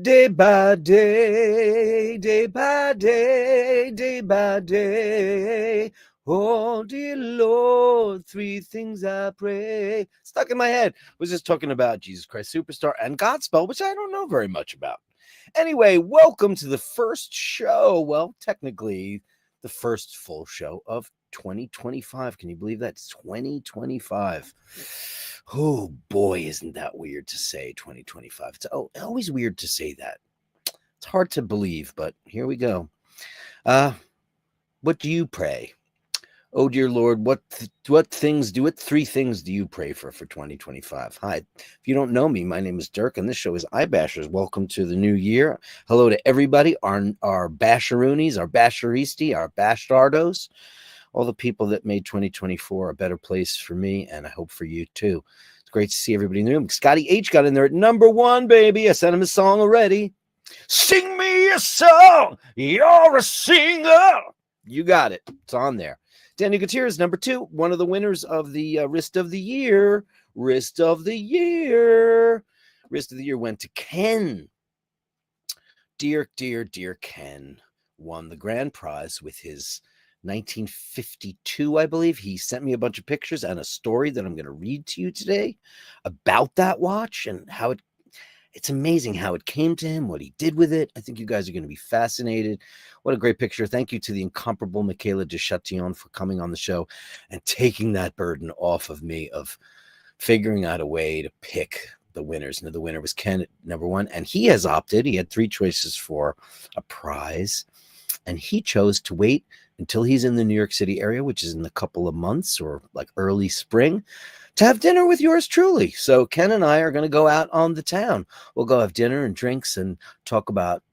Day by day, day by day, day by day. Oh, dear Lord, three things I pray. Stuck in my head. Was just talking about Jesus Christ Superstar and Godspell, which I don't know very much about. Anyway, welcome to the first show. Well, technically, the first full show of 2025. Can you believe that? It's 2025. Oh boy, isn't that weird to say 2025? It's always weird to say that. It's hard to believe, but here we go. What do you pray? Oh dear Lord, what three things do you pray for 2025? Hi. If you don't know me, my name is Dirk, and this show is iBashers. Welcome to the new year. Hello to everybody, our Basheroonies, our Basheristi, our Bastardos, all the people that made 2024 a better place for me, and I hope for you too. It's great to see everybody in the room. Scotty H got in there at number 1, baby. I sent him a song already. Sing me a song. You're a singer. You got it. It's on there. Daniel Gutierrez, number 2, one of the winners of the Wrist of the Year. Wrist of the Year went to Ken. Dear Ken won the grand prize with his 1952, I believe. He sent me a bunch of pictures and a story that I'm going to read to you today about that watch and how it's amazing how it came to him, what he did with it. I think you guys are going to be fascinated. What a great picture. Thank you to the incomparable Michaela de Chatillon for coming on the show and taking that burden off of me of figuring out a way to pick the winners. And the winner was Ken at number 1. And he has opted. He had 3 choices for a prize. And he chose to wait until he's in the New York City area, which is in a couple of months or like early spring, to have dinner with yours truly. So Ken and I are going to go out on the town. We'll go have dinner and drinks and talk about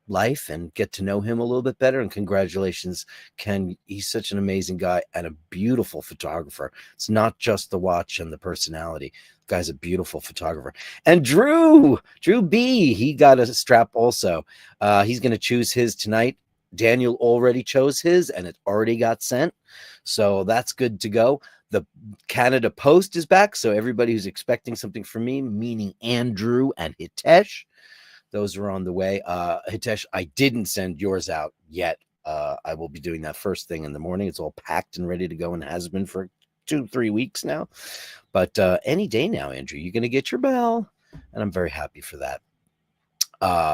life and get to know him a little bit better. And congratulations, Ken. He's such an amazing guy and a beautiful photographer. It's not just the watch and the personality. The guy's a beautiful photographer. And Drew B, he got a strap also. He's going to choose his tonight. Daniel already chose his and it already got sent. So that's good to go. The Canada Post is back. So everybody who's expecting something from me, meaning Andrew and Hitesh, those are on the way. Hitesh, I didn't send yours out yet. I will be doing that first thing in the morning. It's all packed and ready to go and has been for 2-3 weeks now. But any day now, Andrew, you're going to get your bell. And I'm very happy for that.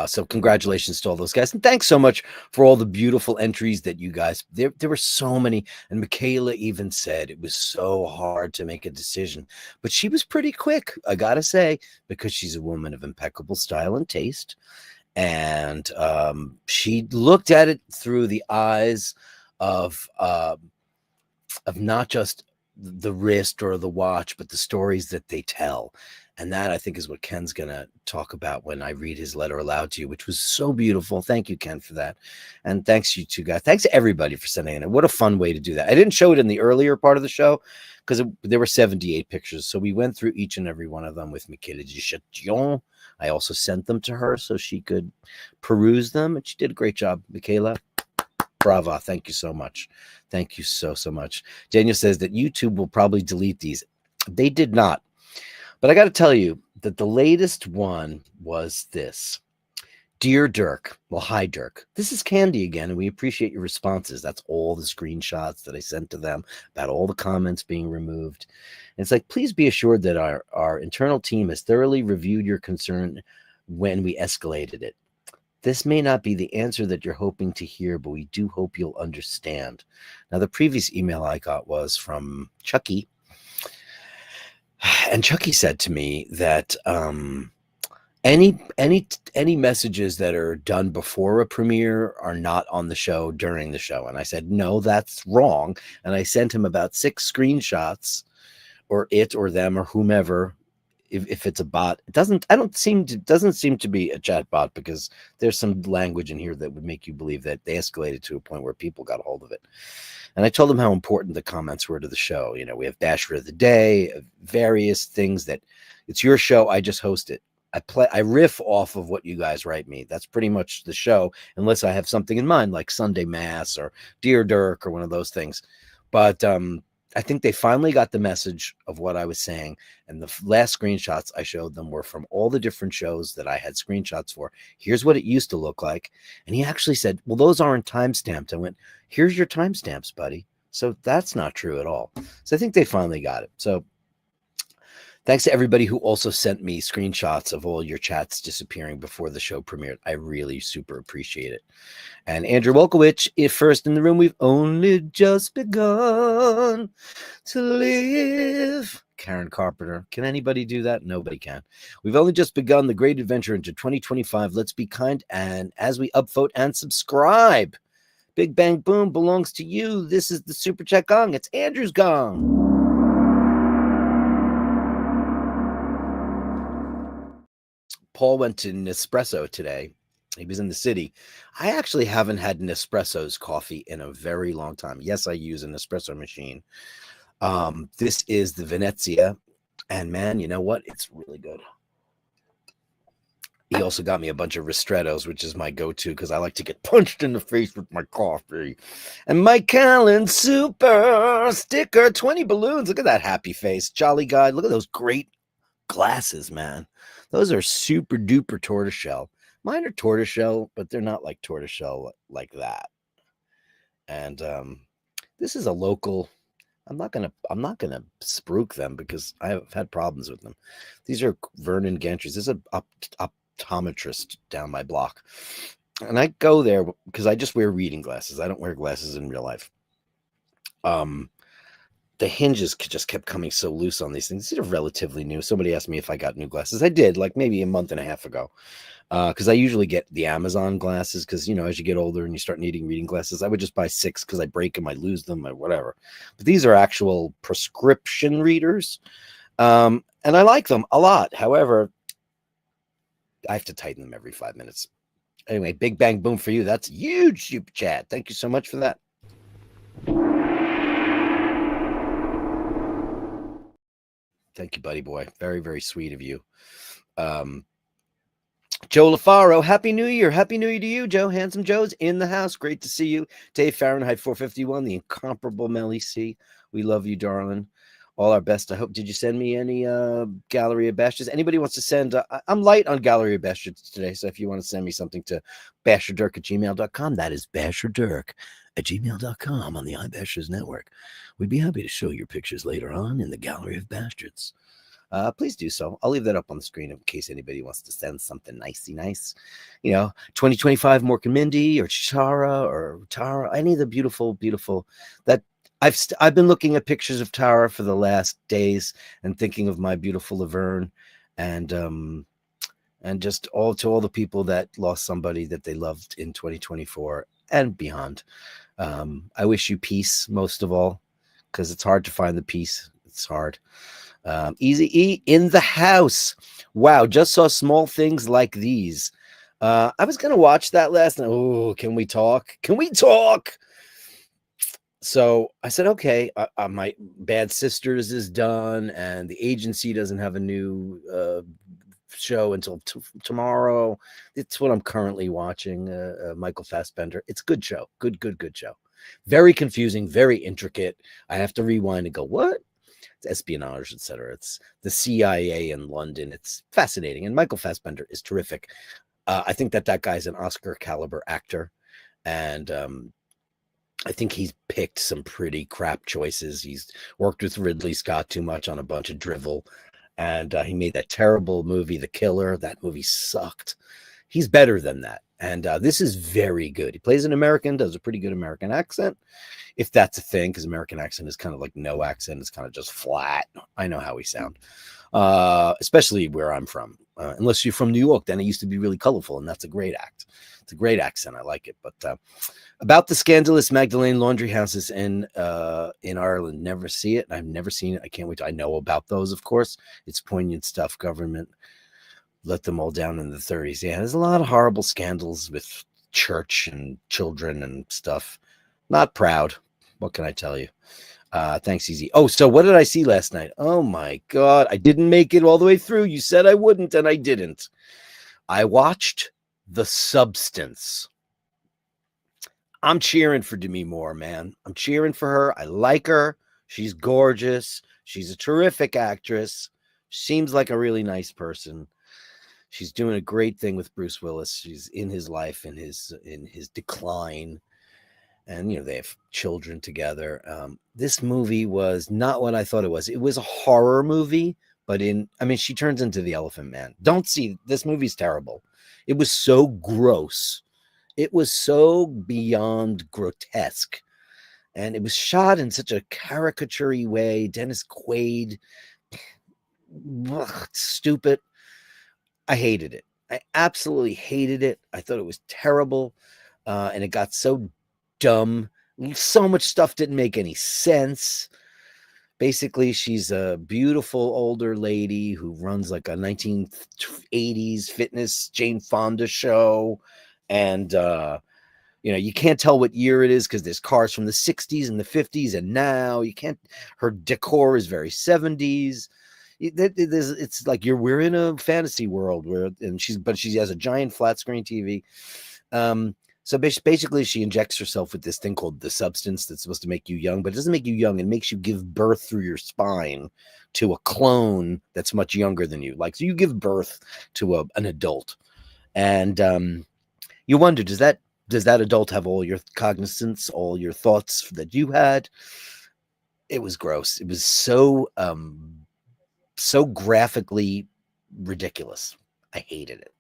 So congratulations to all those guys. And thanks so much for all the beautiful entries that you guys, there were so many. And Michaela even said it was so hard to make a decision, but she was pretty quick, I got to say, because she's a woman of impeccable style and taste. And she looked at it through the eyes of not just the wrist or the watch, but the stories that they tell. And that, I think, is what Ken's going to talk about when I read his letter aloud to you, which was so beautiful. Thank you, Ken, for that. And thanks you two guys. Thanks to everybody for sending it. What a fun way to do that. I didn't show it in the earlier part of the show because there were 78 pictures. So we went through each and every one of them with Michaela de Chatillon. I also sent them to her so she could peruse them. And she did a great job, Michaela. Brava. Thank you so much. Thank you so much. Daniel says that YouTube will probably delete these. They did not. But I got to tell you that the latest one was this. Dear Dirk. Well, hi, Dirk. This is Candy again, and we appreciate your responses. That's all the screenshots that I sent to them about all the comments being removed. And it's like, please be assured that our internal team has thoroughly reviewed your concern when we escalated it. This may not be the answer that you're hoping to hear, but we do hope you'll understand. Now, the previous email I got was from Chucky. And Chucky said to me that any messages that are done before a premiere are not on the show during the show. And I said, no, that's wrong. And I sent him about 6 screenshots, or it or them or whomever. If it's a bot, it doesn't seem to be a chat bot, because there's some language in here that would make you believe that they escalated to a point where people got a hold of it. And I told them how important the comments were to the show. You know, we have Basher of the Day, various things that it's your show. I just host it. I riff off of what you guys write me. That's pretty much the show, unless I have something in mind, like Sunday Mass or Dear Dirk or one of those things. But I think they finally got the message of what I was saying. And the last screenshots I showed them were from all the different shows that I had screenshots for. Here's what it used to look like. And he actually said, well, those aren't timestamped. I went, here's your timestamps, buddy. So that's not true at all. So I think they finally got it. So thanks to everybody who also sent me screenshots of all your chats disappearing before the show premiered. I really super appreciate it. And Andrew Wolkowicz, if first in the room, we've only just begun to live. Karen Carpenter. Can anybody do that? Nobody can. We've only just begun the great adventure into 2025. Let's be kind. And as we upvote and subscribe, Big Bang Boom belongs to you. This is the Super Chat Gong. It's Andrew's Gong. Paul went to Nespresso today. He was in the city. I actually haven't had Nespresso's coffee in a very long time. Yes, I use an espresso machine. This is the Venezia. And man, you know what? It's really good. He also got me a bunch of ristrettos, which is my go-to because I like to get punched in the face with my coffee. And Mike Callen, super sticker, 20 balloons. Look at that happy face. Jolly guy. Look at those great glasses, man. Those are super duper tortoiseshell. Mine are tortoiseshell, but they're not like tortoiseshell like that. And this is a local. I'm not gonna spruik them because I've had problems with them. These are Vernon Gantry's. This is an optometrist down my block, and I go there because I just wear reading glasses. I don't wear glasses in real life. The hinges just kept coming so loose on these things. These are relatively new. Somebody asked me if I got new glasses. I did, like maybe a month and a half ago. Because I usually get the Amazon glasses because, you know, as you get older and you start needing reading glasses, I would just buy 6 because I break them, I lose them, or whatever. But these are actual prescription readers. And I like them a lot. However, I have to tighten them every 5 minutes. Anyway, Big Bang Boom for you. That's huge super chat. Thank you so much for that. Thank you, buddy boy. Very, very sweet of you. Joe LaFaro, Happy New Year. Happy New Year to you, Joe. Handsome Joe's in the house. Great to see you. Dave Fahrenheit 451, the incomparable Melly C. We love you, darling. All our best. I hope. Did you send me any Gallery of Bashtards? Anybody wants to send? I'm light on Gallery of Bashtards today, so if you want to send me something to Basherdirk@gmail.com, that is Basherdirk@gmail.com on the iBashers network. We'd be happy to show your pictures later on in the Gallery of Bastards. Please do so. I'll leave that up on the screen in case anybody wants to send something nicey nice. You know, 2025 Mork and Mindy or Chara or Tara, any of the beautiful that I've been looking at pictures of Tara for the last days and thinking of my beautiful Laverne and just all the people that lost somebody that they loved in 2024 and beyond. I wish you peace most of all because it's hard to find the peace. It's hard. Easy E in the house. Wow, just saw Small Things Like These. I was gonna watch that last night. Oh, can we talk? Can we talk? So I said, okay, my Bad Sisters is done, and The Agency doesn't have a new show until tomorrow. It's what I'm currently watching. Michael Fassbender. It's a good show. Good show. Very confusing, very intricate. I have to rewind and go, what? Espionage, etc. It's the CIA in London. It's fascinating, and Michael Fassbender is terrific. I think that guy's an Oscar caliber actor, and I think he's picked some pretty crap choices. He's worked with Ridley Scott too much on a bunch of drivel, and he made that terrible movie, The Killer. That movie sucked. He's better than that, and this is very good. He plays an American, does a pretty good American accent, if that's a thing, because American accent is kind of like no accent. It's kind of just flat. I know how we sound, especially where I'm from. Unless you're from New York, then it used to be really colorful, and that's a great act. It's a great accent. I like it. But about the scandalous Magdalene laundry houses in Ireland, never see it. I've never seen it. I can't wait. I know about those, of course. It's poignant stuff. Government let them all down in the 30s. Yeah, there's a lot of horrible scandals with church and children and stuff. Not proud. What can I tell you? Thanks, Easy. Oh, so what did I see last night? Oh my God. I didn't make it all the way through. You said I wouldn't, and I didn't. I watched The Substance. I'm cheering for Demi Moore, man. I'm cheering for her. I like her. She's gorgeous. She's a terrific actress. Seems like a really nice person. She's doing a great thing with Bruce Willis. She's in his life, in his decline, and they have children together. This movie was not what I thought it was. It was a horror movie, but she turns into the Elephant Man. Don't see this movie's terrible. It was so gross. It was so beyond grotesque, and it was shot in such a caricature-y way. Dennis Quaid, stupid. I hated it. I absolutely hated it. I thought it was terrible, and it got so dumb. So much stuff didn't make any sense. Basically, she's a beautiful older lady who runs like a 1980s fitness Jane Fonda show, and you can't tell what year it is because there's cars from the 60s and the 50s, and now you can't. Her decor is very 70s. It's like we're in a fantasy world she has a giant flat screen TV. So basically she injects herself with this thing called the substance that's supposed to make you young, but it doesn't make you young. It makes you give birth through your spine to a clone that's much younger than you. Like, so you give birth to an adult, and you wonder, does that adult have all your cognizance, all your thoughts that you had? It was gross. It was so graphically ridiculous. I hated it.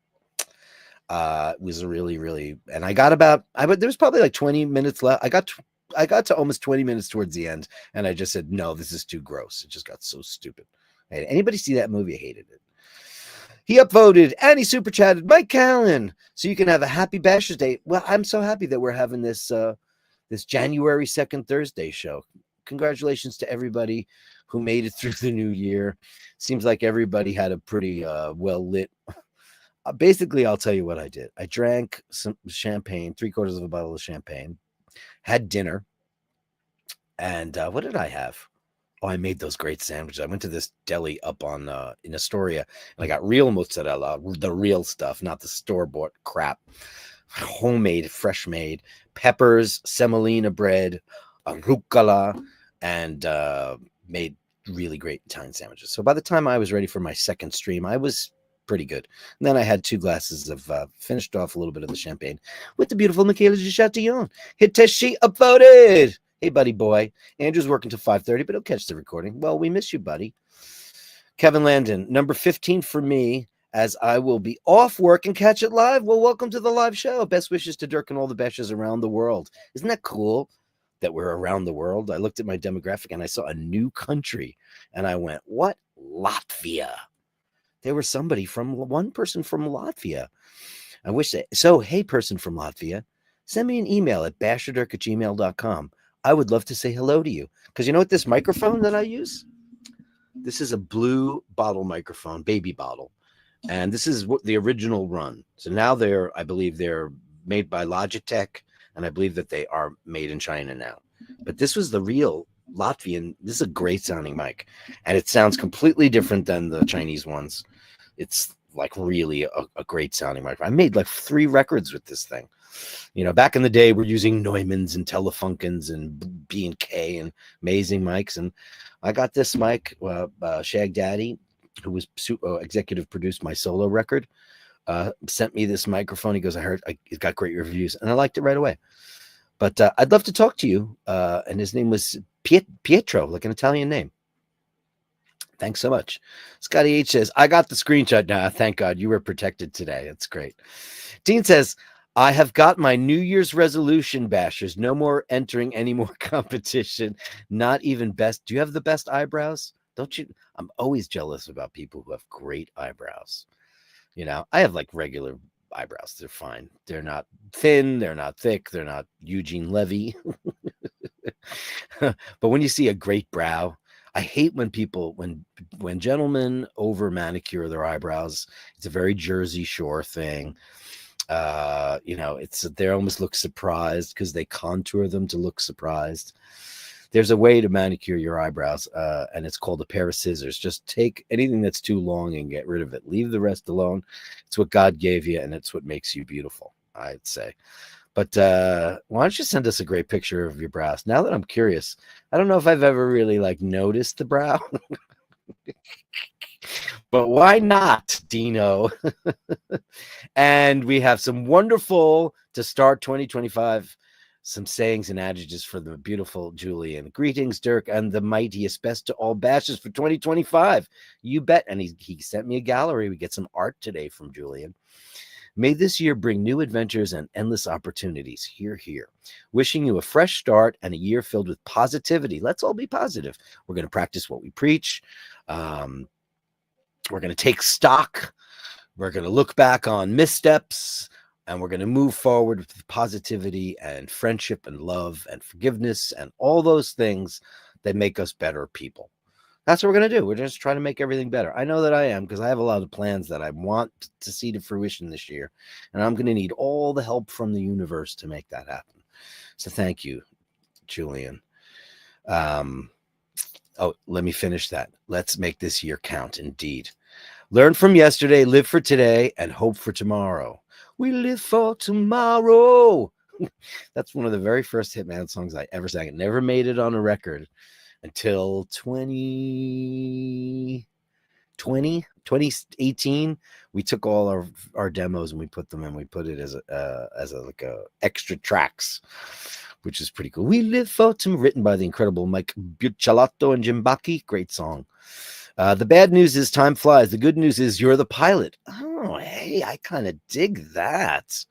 It was a really, really, and I got there was probably like 20 minutes left. I got to almost 20 minutes towards the end, and I just said, no, this is too gross. It just got so stupid. Anybody see that movie? I hated it. He upvoted and he super chatted Mike Callen, so you can have a happy Bashers Day. Well, I'm so happy that we're having this January 2nd Thursday show. Congratulations to everybody who made it through the new year. Seems like everybody had a pretty well lit. Basically, I'll tell you what I did. I drank some champagne, 3/4 of a bottle of champagne, had dinner, and what did I have? Oh, I made those great sandwiches. I went to this deli up on in Astoria, and I got real mozzarella, the real stuff, not the store-bought crap. Homemade, fresh made, peppers, semolina bread, rucola, and made really great Italian sandwiches. So by the time I was ready for my second stream, I was pretty good. And then I had 2 glasses of finished off a little bit of the champagne with the beautiful Michaela de Chatillon. Hiteshi upvoted. Hey, buddy boy. Andrew's working till 5:30, but he'll catch the recording. Well, we miss you, buddy. Kevin Landon, number 15 for me, as I will be off work and catch it live. Well, welcome to the live show. Best wishes to Dirk and all the Bashers around the world. Isn't that cool that we're around the world? I looked at my demographic and I saw a new country, and I went, what? Latvia. There was one person from Latvia. I wish that. So, hey, person from Latvia, send me an email at basherdirk@gmail.com. I would love to say hello to you. Because you know what, this microphone that I use? This is a blue bottle microphone, baby bottle. And this is what the original run. So now I believe they're made by Logitech, and I believe that they are made in China now. But this was the real Latvian. This is a great sounding mic, and it sounds completely different than the Chinese ones. It's like really a great sounding mic. I made like 3 records with this thing. Back in the day, we're using Neumanns and Telefunkens and B&K and amazing mics. And I got this mic, Shag Daddy, who was executive produced my solo record, sent me this microphone. He goes, I heard it's got great reviews, and I liked it right away. But I'd love to talk to you. And his name was Pietro, like an Italian name. Thanks so much. Scotty H says, I got the screenshot now. Thank God you were protected today. That's great. Dean says, I have got my New Year's resolution, Bashers. No more entering any more competition. Not even best. Do you have the best eyebrows? Don't you? I'm always jealous about people who have great eyebrows. I have like regular eyebrows. They're fine. They're not thin. They're not thick. They're not Eugene Levy. But when you see a great brow, I hate when gentlemen over manicure their eyebrows. It's a very Jersey Shore thing. They almost look surprised because they contour them to look surprised. There's a way to manicure your eyebrows, and it's called a pair of scissors. Just take anything that's too long and get rid of it. Leave the rest alone. It's what God gave you, and it's what makes you beautiful, I'd say. But why don't you send us a great picture of your brows? Now that I'm curious, I don't know if I've ever really like noticed the brow, but why not, Dino? And we have some wonderful to start 2025. Some sayings and adages for the beautiful Julian. Greetings, Dirk, and the mightiest best to all bashers for 2025. You bet. And he sent me a gallery. We get some art today from Julian. May this year bring new adventures and endless opportunities. Hear, hear. Wishing you a fresh start and a year filled with positivity. Let's all be positive. We're going to practice what we preach. We're going to take stock. We're going to look back on missteps, and we're going to move forward with positivity and friendship and love and forgiveness and all those things that make us better people. That's what we're going to do. We're just trying to make everything better. I know that I am, because I have a lot of plans that I want to see to fruition this year, and I'm going to need all the help from the universe to make that happen. So thank you, Julian. Oh, let me finish that. Let's make this year count, indeed. Learn from yesterday, live for today, and hope for tomorrow. We live for tomorrow. That's one of the very first Hitman songs I ever sang. It never made it on a record until 2018. We took all our demos and we put them in. We put it as like a extra tracks, which is pretty cool. We live for tomorrow, written by the incredible Mike Bucciolato and Jim Bacchi. Great song. The bad news is time flies. The good news is you're the pilot. Oh, hey, I kind of dig that.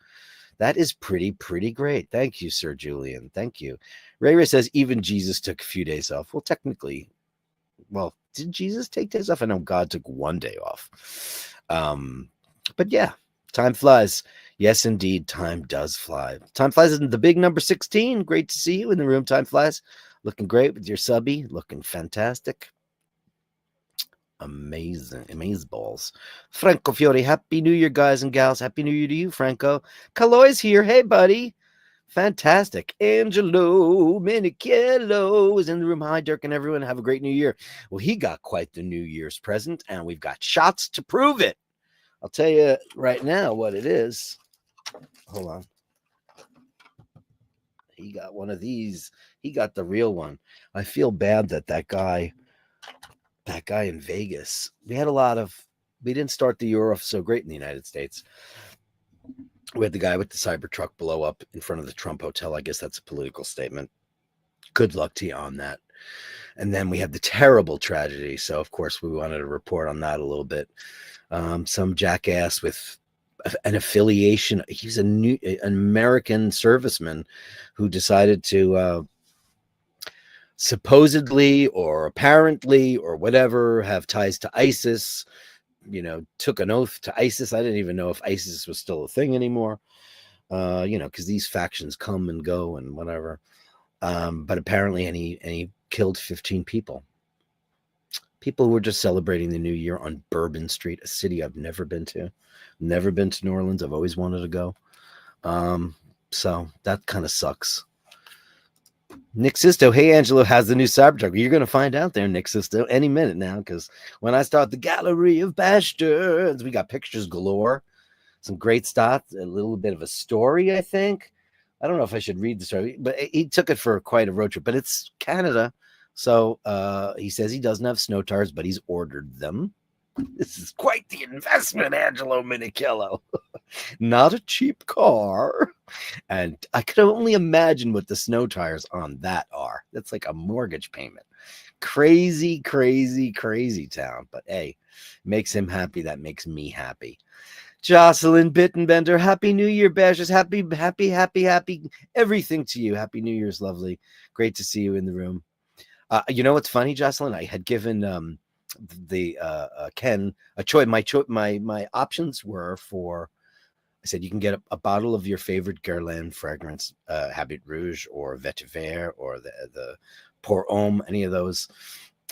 That is pretty great. Thank you, Sir Julian. Thank you. Ray says even Jesus took a few days off. Well, technically, did Jesus take days off? I know God took one day off. But yeah, time flies. Yes, indeed, time does fly. Time flies in the big number 16. Great to see you in the room. Time flies. Looking great with your subby. Looking fantastic. Amazing balls. Franco Fiore, happy new year, guys and gals. Happy new year to you, Franco. Kaloy's here. Hey, buddy. Fantastic. Angelo Minichello is in the room. Hi, Dirk and everyone. Have a great new year. Well, he got quite the New Year's present, and we've got shots to prove it. I'll tell you right now what it is. Hold on. He got one of these. He got the real one. I feel bad that guy in Vegas, we didn't start the year off so great in the United States. We had the guy with the Cybertruck blow up in front of the Trump Hotel. I guess that's a political statement. Good luck to you on that. And then we had the terrible tragedy. So, of course, we wanted to report on that a little bit. Some jackass with an affiliation. He's an American serviceman who decided to supposedly or apparently or whatever have ties to ISIS. Took an oath to ISIS. I didn't even know if ISIS was still a thing anymore. Because these factions come and go and whatever. But apparently, and he killed 15 people. People who were just celebrating the new year on Bourbon Street, a city I've never been to. Never been to New Orleans. I've always wanted to go. So that kind of sucks. Nick Sisto, hey, Angelo has the new Cybertruck. You're going to find out there, Nick Sisto, any minute now, because when I start the Gallery of Bashtards, we got pictures galore, some great stuff, a little bit of a story, I think. I don't know if I should read the story, but he took it for quite a road trip, but it's Canada. So he says he doesn't have snow tires, but he's ordered them. This is quite the investment, Angelo Minichello. Not a cheap car. And I could only imagine what the snow tires on that are. That's like a mortgage payment. Crazy town. But hey, makes him happy. That makes me happy. Jocelyn Bittenbender, happy New Year, Bashers. Happy everything to you. Happy New Year's, lovely. Great to see you in the room. You know what's funny, Jocelyn? I had given Ken a choice. My options were for, I said, you can get a bottle of your favorite Guerlain fragrance, Habit Rouge or Vetiver or the Pour Homme, any of those.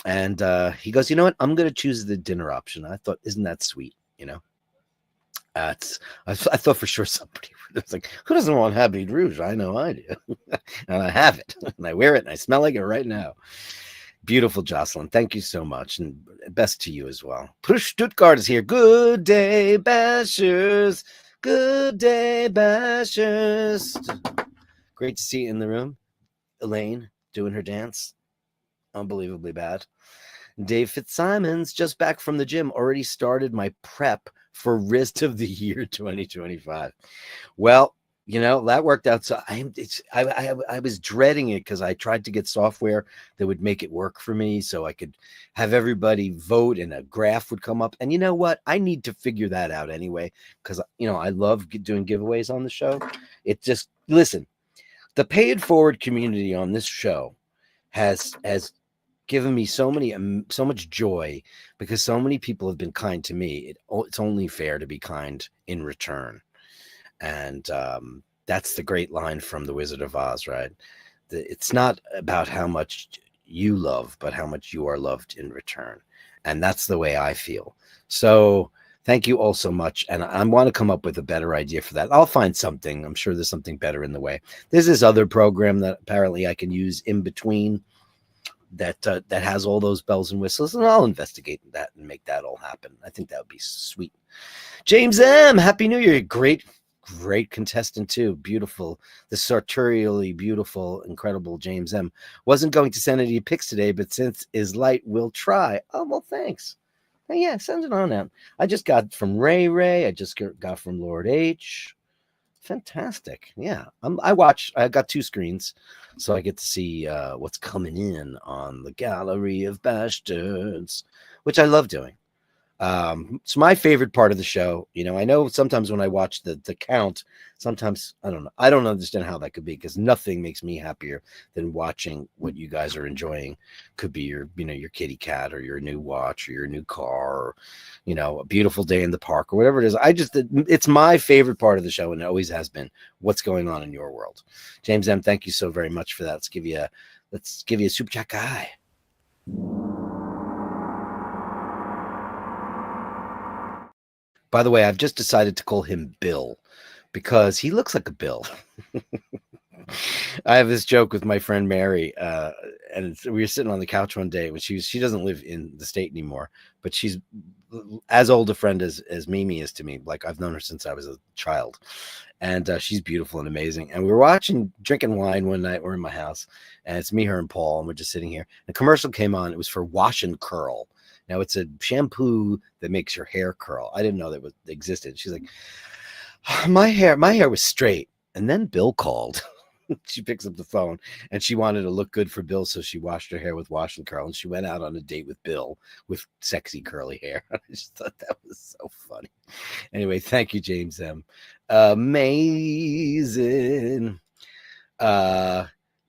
And he goes, you know what? I'm going to choose the dinner option. I thought, isn't that sweet? I thought for sure somebody was like, who doesn't want Habit Rouge? I know I do. And I have it. And I wear it and I smell like it right now. Beautiful, Jocelyn. Thank you so much. And best to you as well. Push Stuttgart is here. Good day, Bashers. Good day, Bashers. Great to see you in the room. Elaine doing her dance. Unbelievably bad. Dave Fitzsimons, just back from the gym, already started my prep for Wrist of the Year 2025. Well, that worked out. So I was dreading it because I tried to get software that would make it work for me so I could have everybody vote and a graph would come up. And you know what? I need to figure that out anyway because, I love doing giveaways on the show. Listen, the Pay It Forward community on this show has given me so much joy because so many people have been kind to me. It's only fair to be kind in return. And that's the great line from The Wizard of Oz, right? It's not about how much you love, but how much you are loved in return. And that's the way I feel. So thank you all so much. And I want to come up with a better idea for that. I'll find something. I'm sure there's something better in the way. There's this other program that apparently I can use in between that has all those bells and whistles, and I'll investigate that and make that all happen. I think that would be sweet. James M, Happy New Year. Great contestant too. Beautiful, the sartorially beautiful, incredible James M. Wasn't going to send any pics today, but since is light, we'll try. Oh, well, thanks. Yeah, send it on out. I just got from Ray. I just got from Lord H. Fantastic. Yeah. I got two screens, so I get to see what's coming in on the Gallery of Bashtards, which I love doing. It's my favorite part of the show. I know sometimes when I watch the count, sometimes I don't know. I don't understand how that could be because nothing makes me happier than watching what you guys are enjoying. Could be your kitty cat or your new watch or your new car or, a beautiful day in the park or whatever it is. It's my favorite part of the show and it always has been what's going on in your world. James M, thank you so very much for that. Let's give you a super chat guy. By the way, I've just decided to call him Bill because he looks like a Bill. I have this joke with my friend Mary, and we were sitting on the couch one day when she doesn't live in the state anymore, but she's as old a friend as Mimi is to me. Like I've known her since I was a child, and she's beautiful and amazing. And we were drinking wine one night. We're in my house, and it's me, her, and Paul, and we're just sitting here. A commercial came on. It was for Wash and Curl. Now it's a shampoo that makes your hair curl. I didn't know that existed. She's like, my hair was straight. And then Bill called. She picks up the phone and she wanted to look good for Bill. So she washed her hair with Wash and Curl and she went out on a date with Bill with sexy curly hair. I just thought that was so funny. Anyway, thank you, James M. Amazing.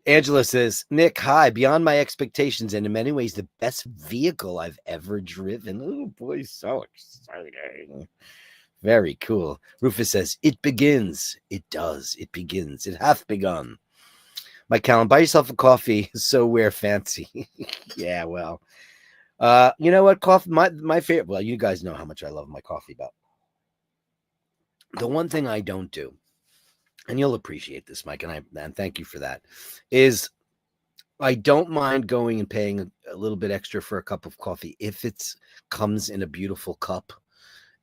Angela says, Nick, hi, beyond my expectations and in many ways the best vehicle I've ever driven. Oh boy, so exciting. Very cool. Rufus says, it begins. It does. It begins. It hath begun. Mike Callan, buy yourself a coffee. So we're fancy. Yeah, well, you know what? Coffee, my favorite. Well, you guys know how much I love my coffee, but the one thing I don't do, and you'll appreciate this, Mike, and thank you for that, is I don't mind going and paying a little bit extra for a cup of coffee if it comes in a beautiful cup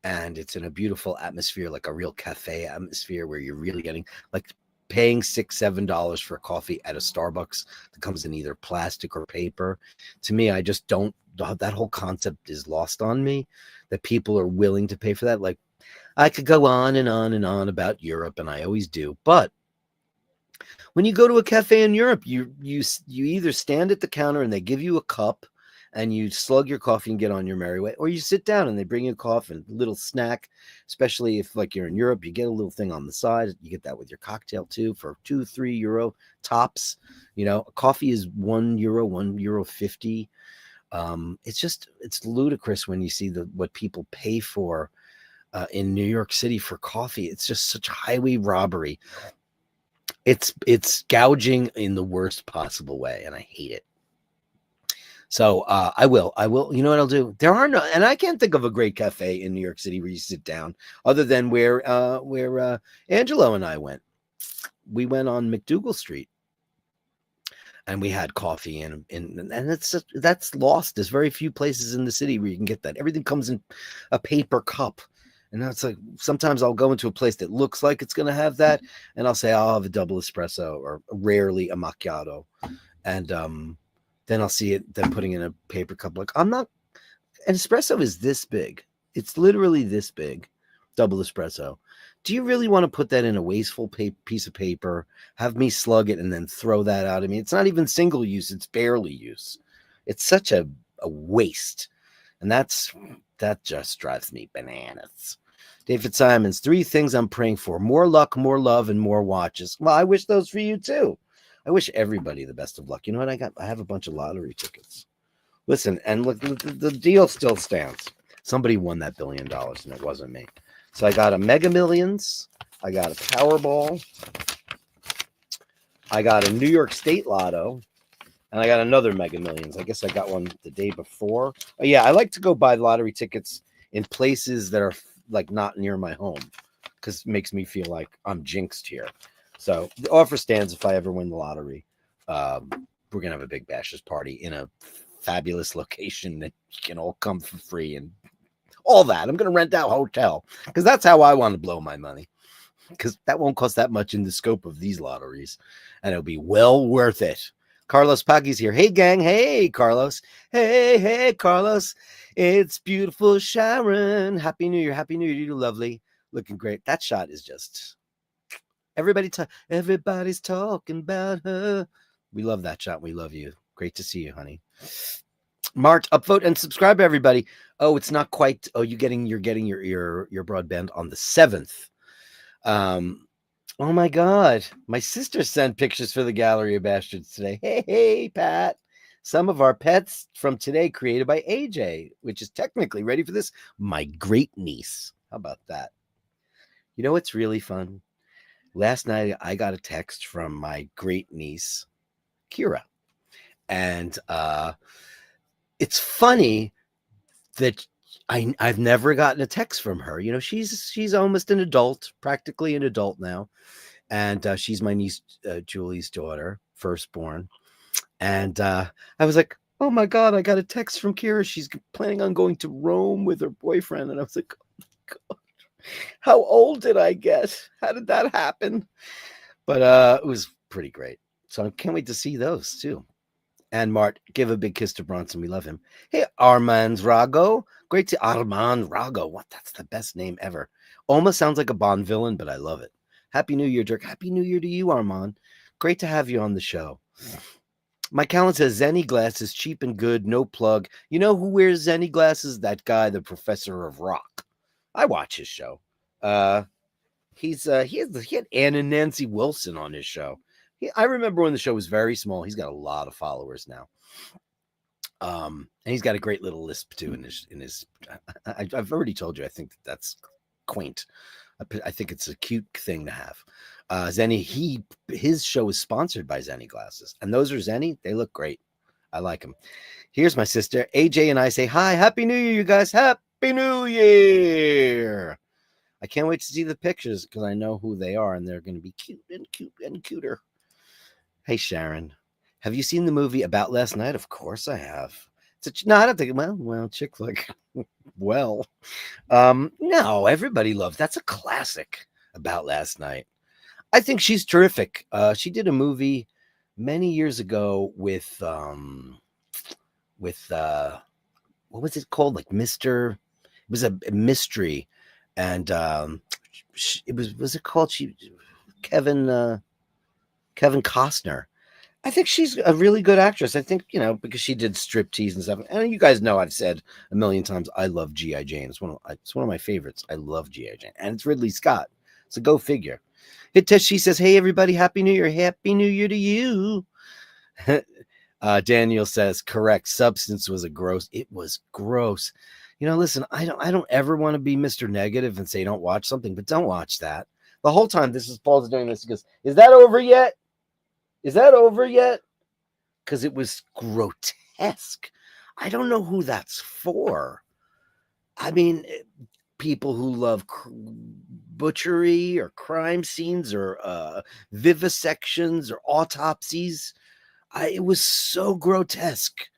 and it's in a beautiful atmosphere, like a real cafe atmosphere where you're really getting like paying $6-7 for a coffee at a Starbucks that comes in either plastic or paper. To me, I just don't, that whole concept is lost on me that people are willing to pay for that. Like I could go on and on and on about Europe, and I always do. But when you go to a cafe in Europe, you either stand at the counter and they give you a cup and you slug your coffee and get on your merry way, or you sit down and they bring you a coffee and a little snack, especially if like you're in Europe, you get a little thing on the side. You get that with your cocktail too for €2-3 tops. Coffee is €1, €1.50. It's ludicrous when you see what people pay for in New York City for coffee. It's just such highway robbery. It's gouging in the worst possible way, and I hate it. So I will. You know what I'll do? There are no, and I can't think of a great cafe in New York City where you sit down, other than where Angelo and I went. We went on McDougal Street, and we had coffee, and that's lost. There's very few places in the city where you can get that. Everything comes in a paper cup. And it's like sometimes I'll go into a place that looks like it's going to have that, and I'll say I'll have a double espresso or rarely a macchiato, and then I'll see it then putting in a paper cup. Like I'm not. An espresso is this big. It's literally this big, double espresso. Do you really want to put that in a wasteful piece of paper, have me slug it, and then throw that out? I mean, it's not even single use. It's barely use. It's such a waste. And that just drives me bananas. David Simons, 3 things I'm praying for: more luck, more love, and more watches. Well, I wish those for you too. I wish everybody the best of luck. You know what I got? I have a bunch of lottery tickets. Listen, and look, the deal still stands. Somebody won that $1 billion, and it wasn't me. So I got a Mega Millions. I got a Powerball. I got a New York State Lotto. And I got another Mega Millions. I guess I got one the day before. Oh, yeah, I like to go buy lottery tickets in places that are like not near my home because it makes me feel like I'm jinxed here. So the offer stands if I ever win the lottery. We're going to have a big Bashers party in a fabulous location that you can all come for free and all that. I'm going to rent out a hotel because that's how I want to blow my money, because that won't cost that much in the scope of these lotteries, and it'll be well worth it. Carlos Paggi's here. Hey, gang. Hey, Carlos. Hey, Carlos. It's beautiful Sharon. Happy New Year. Happy New Year. You're lovely. Looking great. That shot is just... Everybody's talking about her. We love that shot. We love you. Great to see you, honey. Mart, upvote and subscribe, everybody. Oh, it's not quite... Oh, you're getting your broadband on the 7th. Oh my God. My sister sent pictures for the Gallery of Bashtards today. Hey, Pat. Some of our pets from today created by AJ, which is technically, ready for this, my great niece. How about that? You know what's really fun? Last night, I got a text from my great niece, Kira. And it's funny that I've never gotten a text from her. You know, she's almost an adult, practically an adult now. And she's my niece, Julie's daughter, firstborn. And I was like, oh my God, I got a text from Kira. She's planning on going to Rome with her boyfriend. And I was like, oh my God, how old did I get? How did that happen? But it was pretty great. So I can't wait to see those too. And Mart, give a big kiss to Bronson. We love him. Hey, Armand Rago. Great to Armand Rago. What? That's the best name ever. Almost sounds like a Bond villain, but I love it. Happy New Year, Dirk. Happy New Year to you, Armand. Great to have you on the show. My calendar says Zenny glasses, cheap and good, no plug. You know who wears Zenny glasses? That guy, the professor of rock. I watch his show. He had Ann and Nancy Wilson on his show. I remember when the show was very small. He's got a lot of followers now. And he's got a great little lisp too in his. I've already told you. I think that's quaint. I think it's a cute thing to have. Zenny, his show is sponsored by Zenny glasses, and those are Zenny. They look great. I like them. Here's my sister AJ, and I say hi. Happy New Year, you guys. Happy New Year. I can't wait to see the pictures because I know who they are, and they're going to be cute and cuter. Hey, Sharon, have you seen the movie About Last Night? Of course I have. No, I don't think. Well, chick flick. Well, no, everybody loves. That's a classic. About Last Night. I think she's terrific. She did a movie many years ago with what was it called? Like Mr. It was a mystery, and was it called? Kevin Costner. I think she's a really good actress. I think, because she did striptease and stuff. And you guys know I've said a million times, I love G.I. Jane. It's one of my favorites. I love G.I. Jane. And it's Ridley Scott. So go figure. She says, hey, everybody, Happy New Year. Happy New Year to you. Daniel says, correct. Substance was it was gross. Listen, I don't ever want to be Mr. Negative and say don't watch something, but don't watch that. The whole time Paul's doing this, he goes, is that over yet? Is that over yet? Because it was grotesque. I don't know who that's for. I mean, people who love butchery or crime scenes or vivisections or autopsies. It was so grotesque.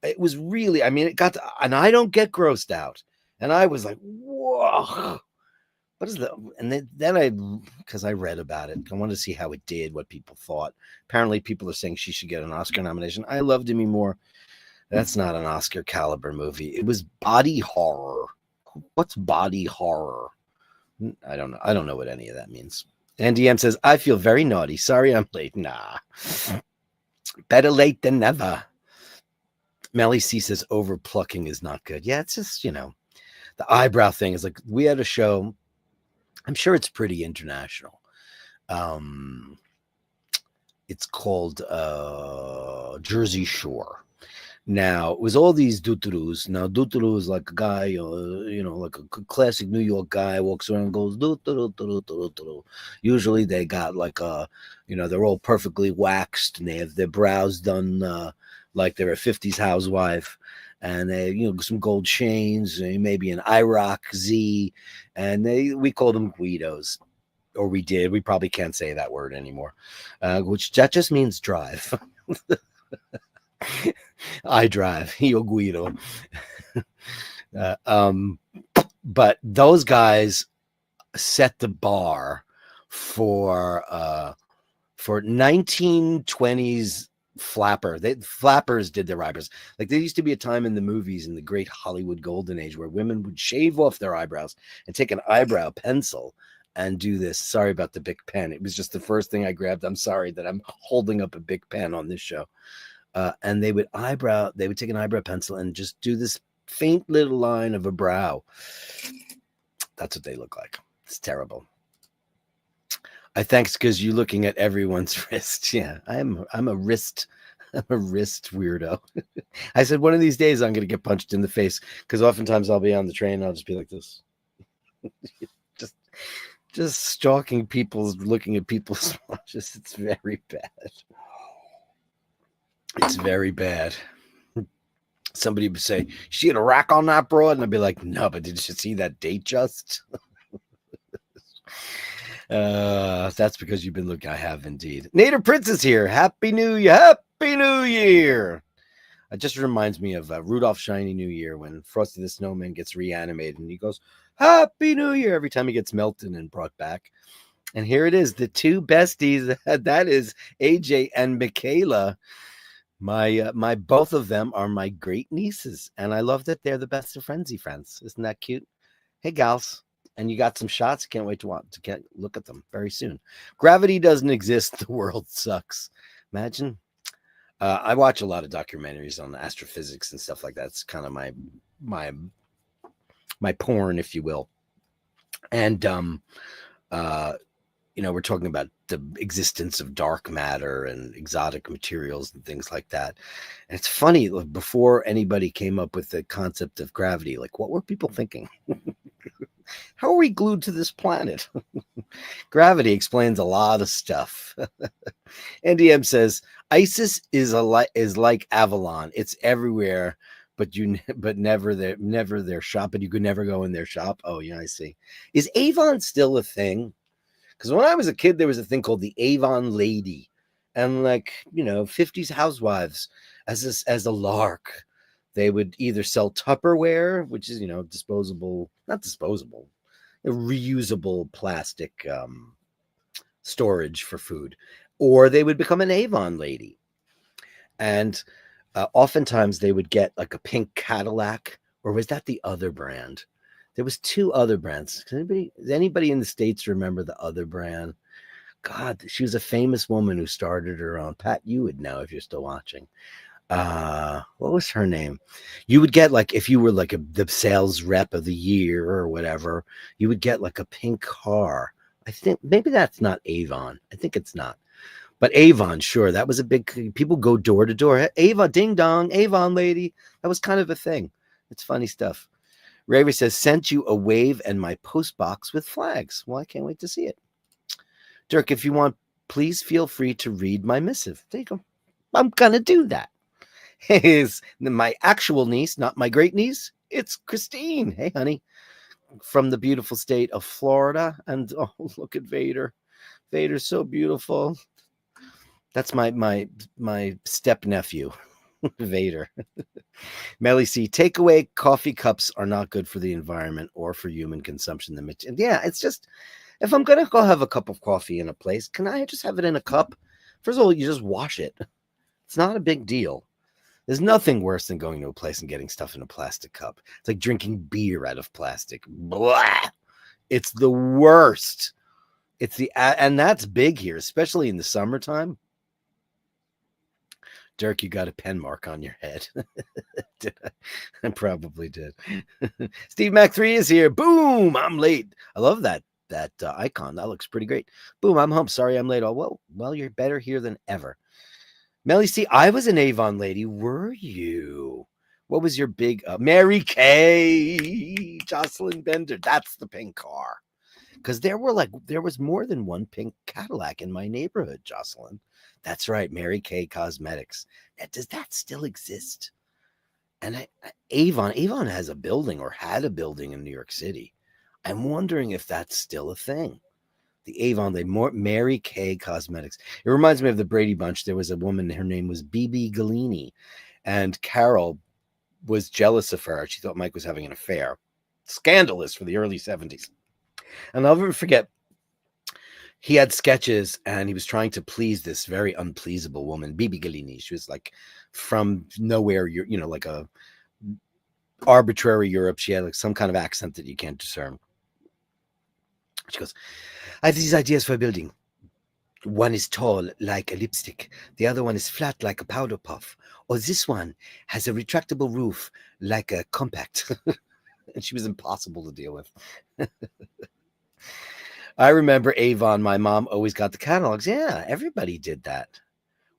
It was really, it got to, and I don't get grossed out. And I was like, whoa. what is the, and then I, because I read about it, I wanted to see how it did, what people thought. Apparently people are saying she should get an Oscar nomination. I Love Demi Moore. That's not an Oscar caliber movie. It was body horror. What's body horror? I don't know. I don't know what any of that means. NDM says, I feel very naughty. Sorry I'm late. Nah. Better late than never. Melly C says, overplucking is not good. Yeah, it's just, the eyebrow thing is like, we had a show. I'm sure it's pretty international. It's called Jersey Shore. Now, it was all these duturus. Now, duturu is like a guy, like a classic New York guy walks around and goes, duturu, duturu, duturu. Usually they got like they're all perfectly waxed and they have their brows done like they're a 50s housewife. And they, some gold chains, maybe an IROC Z. And we call them Guidos. Or we did. We probably can't say that word anymore, which that just means drive. I drive, Io Guido. But those guys set the bar for 1920s flappers did their eyebrows. Like there used to be a time in the movies in the great Hollywood golden age where women would shave off their eyebrows and take an eyebrow pencil and do this. Sorry about the big pen. It was just the first thing I grabbed. I'm sorry that I'm holding up a big pen on this show. And they would take an eyebrow pencil and just do this faint little line of a brow. That's what they look like. It's terrible. I thanks because you're looking at everyone's wrist. Yeah, I'm a wrist weirdo. I said one of these days I'm going to get punched in the face because oftentimes I'll be on the train and I'll just be like this. just stalking people's, looking at people's watches. It's very bad. It's very bad. Somebody would say, she had a rack on that broad. And I'd be like, no, but did you see that date just? That's because you've been looking. I have indeed. Nader Prince is here. Happy New Year. Happy New Year. It just reminds me of Rudolph Shiny New Year when Frosty the Snowman gets reanimated and he goes, Happy New Year every time he gets melted and brought back. And here it is. The two besties. That is AJ and Michaela. My both of them are my great nieces, and I love that they're the best of friendsy friends. Isn't that cute? Hey, gals, and you got some shots. Can't wait to look at them very soon. Gravity doesn't exist. The world sucks. Imagine. I watch a lot of documentaries on astrophysics and stuff like that. It's kind of my porn, if you will. And we're talking about the existence of dark matter and exotic materials and things like that. And it's funny, before anybody came up with the concept of gravity, like what were people thinking? How are we glued to this planet? Gravity explains a lot of stuff. NDM says ISIS is like Avalon. It's everywhere, but never their shop, but you could never go in their shop. Oh yeah, I see. Is Avon still a thing? Because when I was a kid, there was a thing called the Avon Lady, and 50s housewives as a lark. They would either sell Tupperware, which is reusable plastic storage for food, or they would become an Avon Lady, and oftentimes they would get like a pink Cadillac, or was that the other brand? There was two other brands. Does anybody in the States remember the other brand? God, she was a famous woman who started her own. Pat, you would know if you're still watching. What was her name? You would get, like, if you were like the sales rep of the year or whatever, you would get like a pink car. I think maybe that's not Avon. I think it's not. But Avon, sure, that was a big, people go door to door. Avon, ding dong, Avon lady. That was kind of a thing. It's funny stuff. Raver says, sent you a wave and my post box with flags. Well, I can't wait to see it. Dirk, if you want, please feel free to read my missive. There you go. I'm going to do that. Is my actual niece, not my great niece. It's Christine. Hey, honey. From the beautiful state of Florida. And oh, look at Vader. Vader's so beautiful. That's my step nephew. Vader. Melly C, takeaway coffee cups are not good for the environment or for human consumption. Yeah, it's just, if I'm going to go have a cup of coffee in a place, can I just have it in a cup? First of all, you just wash it. It's not a big deal. There's nothing worse than going to a place and getting stuff in a plastic cup. It's like drinking beer out of plastic. Blah! It's the worst. And that's big here, especially in the summertime. Dirk, you got a pen mark on your head. Did I? I probably did. Steve Mac 3 is here. Boom! I'm late. I love that icon. That looks pretty great. Boom! I'm home. Sorry I'm late. Oh well, you're better here than ever. Melly C, I was an Avon lady. Were you? What was your big Mary Kay, Jocelyn Bender? That's the pink car. Because there was more than one pink Cadillac in my neighborhood, Jocelyn. That's right, Mary Kay Cosmetics. Does that still exist? And Avon has a building, or had a building, in New York City. I'm wondering if that's still a thing. The Avon, Mary Kay Cosmetics. It reminds me of the Brady Bunch. There was a woman, her name was BB Galini, and Carol was jealous of her. She thought Mike was having an affair. Scandalous for the early 70s. And I'll never forget, he had sketches and he was trying to please this very unpleasable woman, BB Galini. She was like from nowhere, like a arbitrary Europe. She had like some kind of accent that you can't discern. She goes, I have these ideas for a building. One is tall like a lipstick. The other one is flat like a powder puff. Or this one has a retractable roof like a compact. And she was impossible to deal with. I remember Avon. My mom always got the catalogs. Yeah, everybody did that.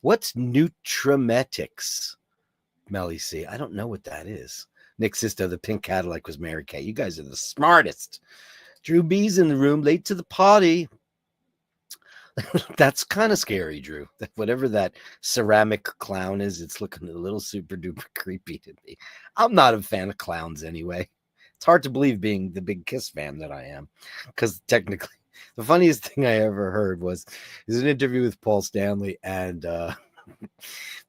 What's Nutrametics? Melly C. I don't know what that is. Nick Sisto, the pink Cadillac was Mary Kay. You guys are the smartest. Drew B's in the room, late to the party. That's kind of scary, Drew. Whatever that ceramic clown is, it's looking a little super duper creepy to me. I'm not a fan of clowns anyway. It's hard to believe, being the big Kiss fan that I am, because technically, the funniest thing I ever heard was an interview with Paul Stanley, and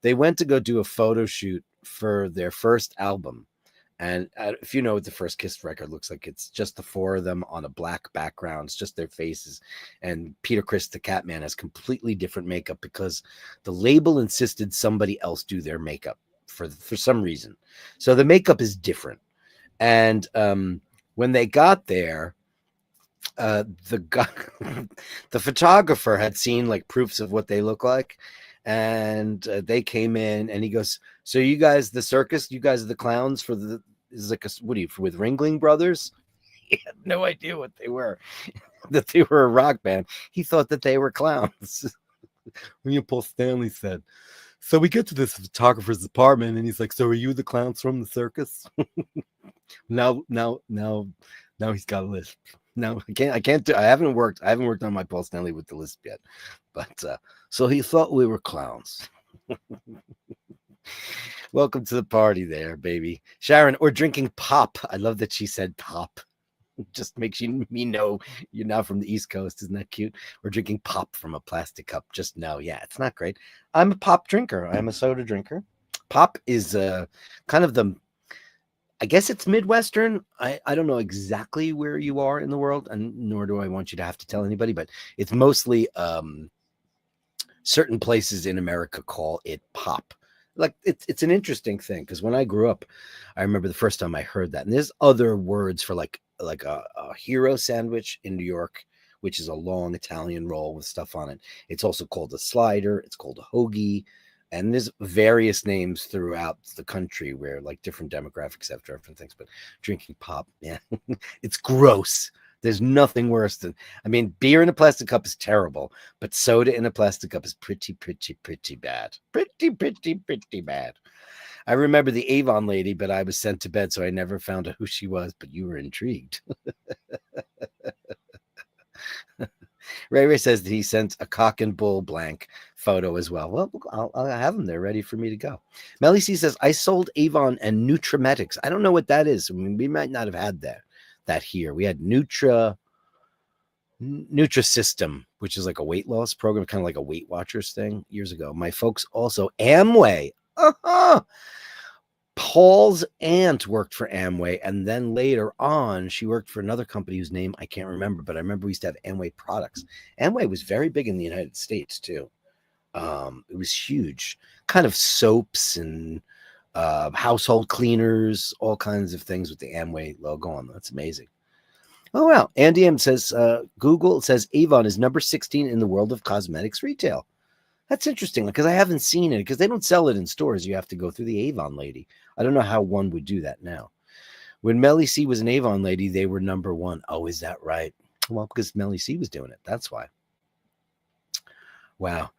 they went to go do a photo shoot for their first album. And if you know what the first Kiss record looks like, it's just the four of them on a black background. It's just their faces. And Peter Criss, the Catman, has completely different makeup because the label insisted somebody else do their makeup for some reason. So the makeup is different. And when they got there, the photographer had seen like proofs of what they look like. And they came in and he goes, so you guys, the circus, you guys are the clowns for the, is like with Ringling Brothers? He had no idea what they were, that they were a rock band. He thought that they were clowns. When Paul Stanley said, so we get to this photographer's apartment and he's like, so are you the clowns from the circus? Now he's got a list. No, I haven't worked on my Paul Stanley with the list yet. But so he thought we were clowns. Welcome to the party there, baby. Sharon, or drinking pop. I love that she said pop. Just makes me know you're not from the East Coast. Isn't that cute? We're drinking pop from a plastic cup. Just know, yeah, it's not great. I'm a pop drinker. I'm a soda drinker. Pop is kind of I guess it's Midwestern. I don't know exactly where you are in the world, and nor do I want you to have to tell anybody, but it's mostly certain places in America call it pop. Like it's an interesting thing, because when I grew up, I remember the first time I heard that. And there's other words for like a hero sandwich in New York, which is a long Italian roll with stuff on it. It's also called a slider. It's called a hoagie. And there's various names throughout the country where like different demographics have different things. But drinking pop, yeah, it's gross. There's nothing worse than, beer in a plastic cup is terrible, but soda in a plastic cup is pretty bad. Pretty bad. I remember the Avon lady, but I was sent to bed, so I never found out who she was, but you were intrigued. Ray says that he sent a cock and bull blank photo as well. Well, I'll have them there ready for me to go. Melly C says, I sold Avon and Nutrametics. I don't know what that is. We might not have had that here. We had Nutrisystem, which is like a weight loss program, kind of like a Weight Watchers thing years ago. My folks also Amway. Paul's aunt worked for Amway, and then later on, she worked for another company whose name I can't remember, but I remember we used to have Amway products. Amway was very big in the United States too. It was huge, kind of soaps and household cleaners, all kinds of things with the Amway logo on them. That's amazing. Oh, wow. Andy M says, Google says Avon is number 16 in the world of cosmetics retail. That's interesting because I haven't seen it because they don't sell it in stores. You have to go through the Avon lady. I don't know how one would do that now. When Melly C was an Avon lady, they were number one. Oh, is that right? Well, because Melly C was doing it. That's why. Wow.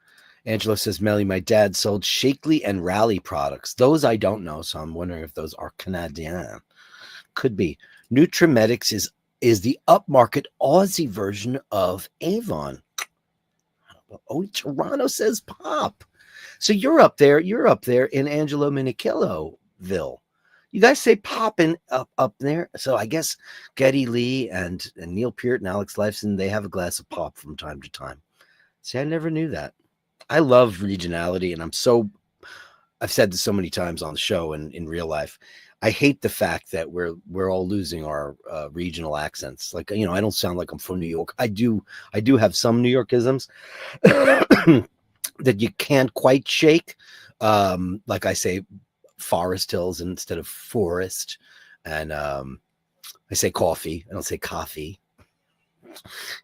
Angelo says, Melly, my dad sold Shakely and Rally products. Those I don't know, so I'm wondering if those are Canadian. Could be. Nutrimedics is the upmarket Aussie version of Avon. Oh, Toronto says pop. So you're up there in Angelo Minikilloville. You guys say pop up there. So I guess Getty Lee and Neil Peart and Alex Lifeson, they have a glass of pop from time to time. See, I never knew that. I love regionality, and I've said this so many times on the show and in real life. I hate the fact that we're all losing our regional accents. Like, I don't sound like I'm from New York. I do have some New Yorkisms that you can't quite shake. Like I say Forest Hills instead of forest. And I say coffee. I don't say coffee.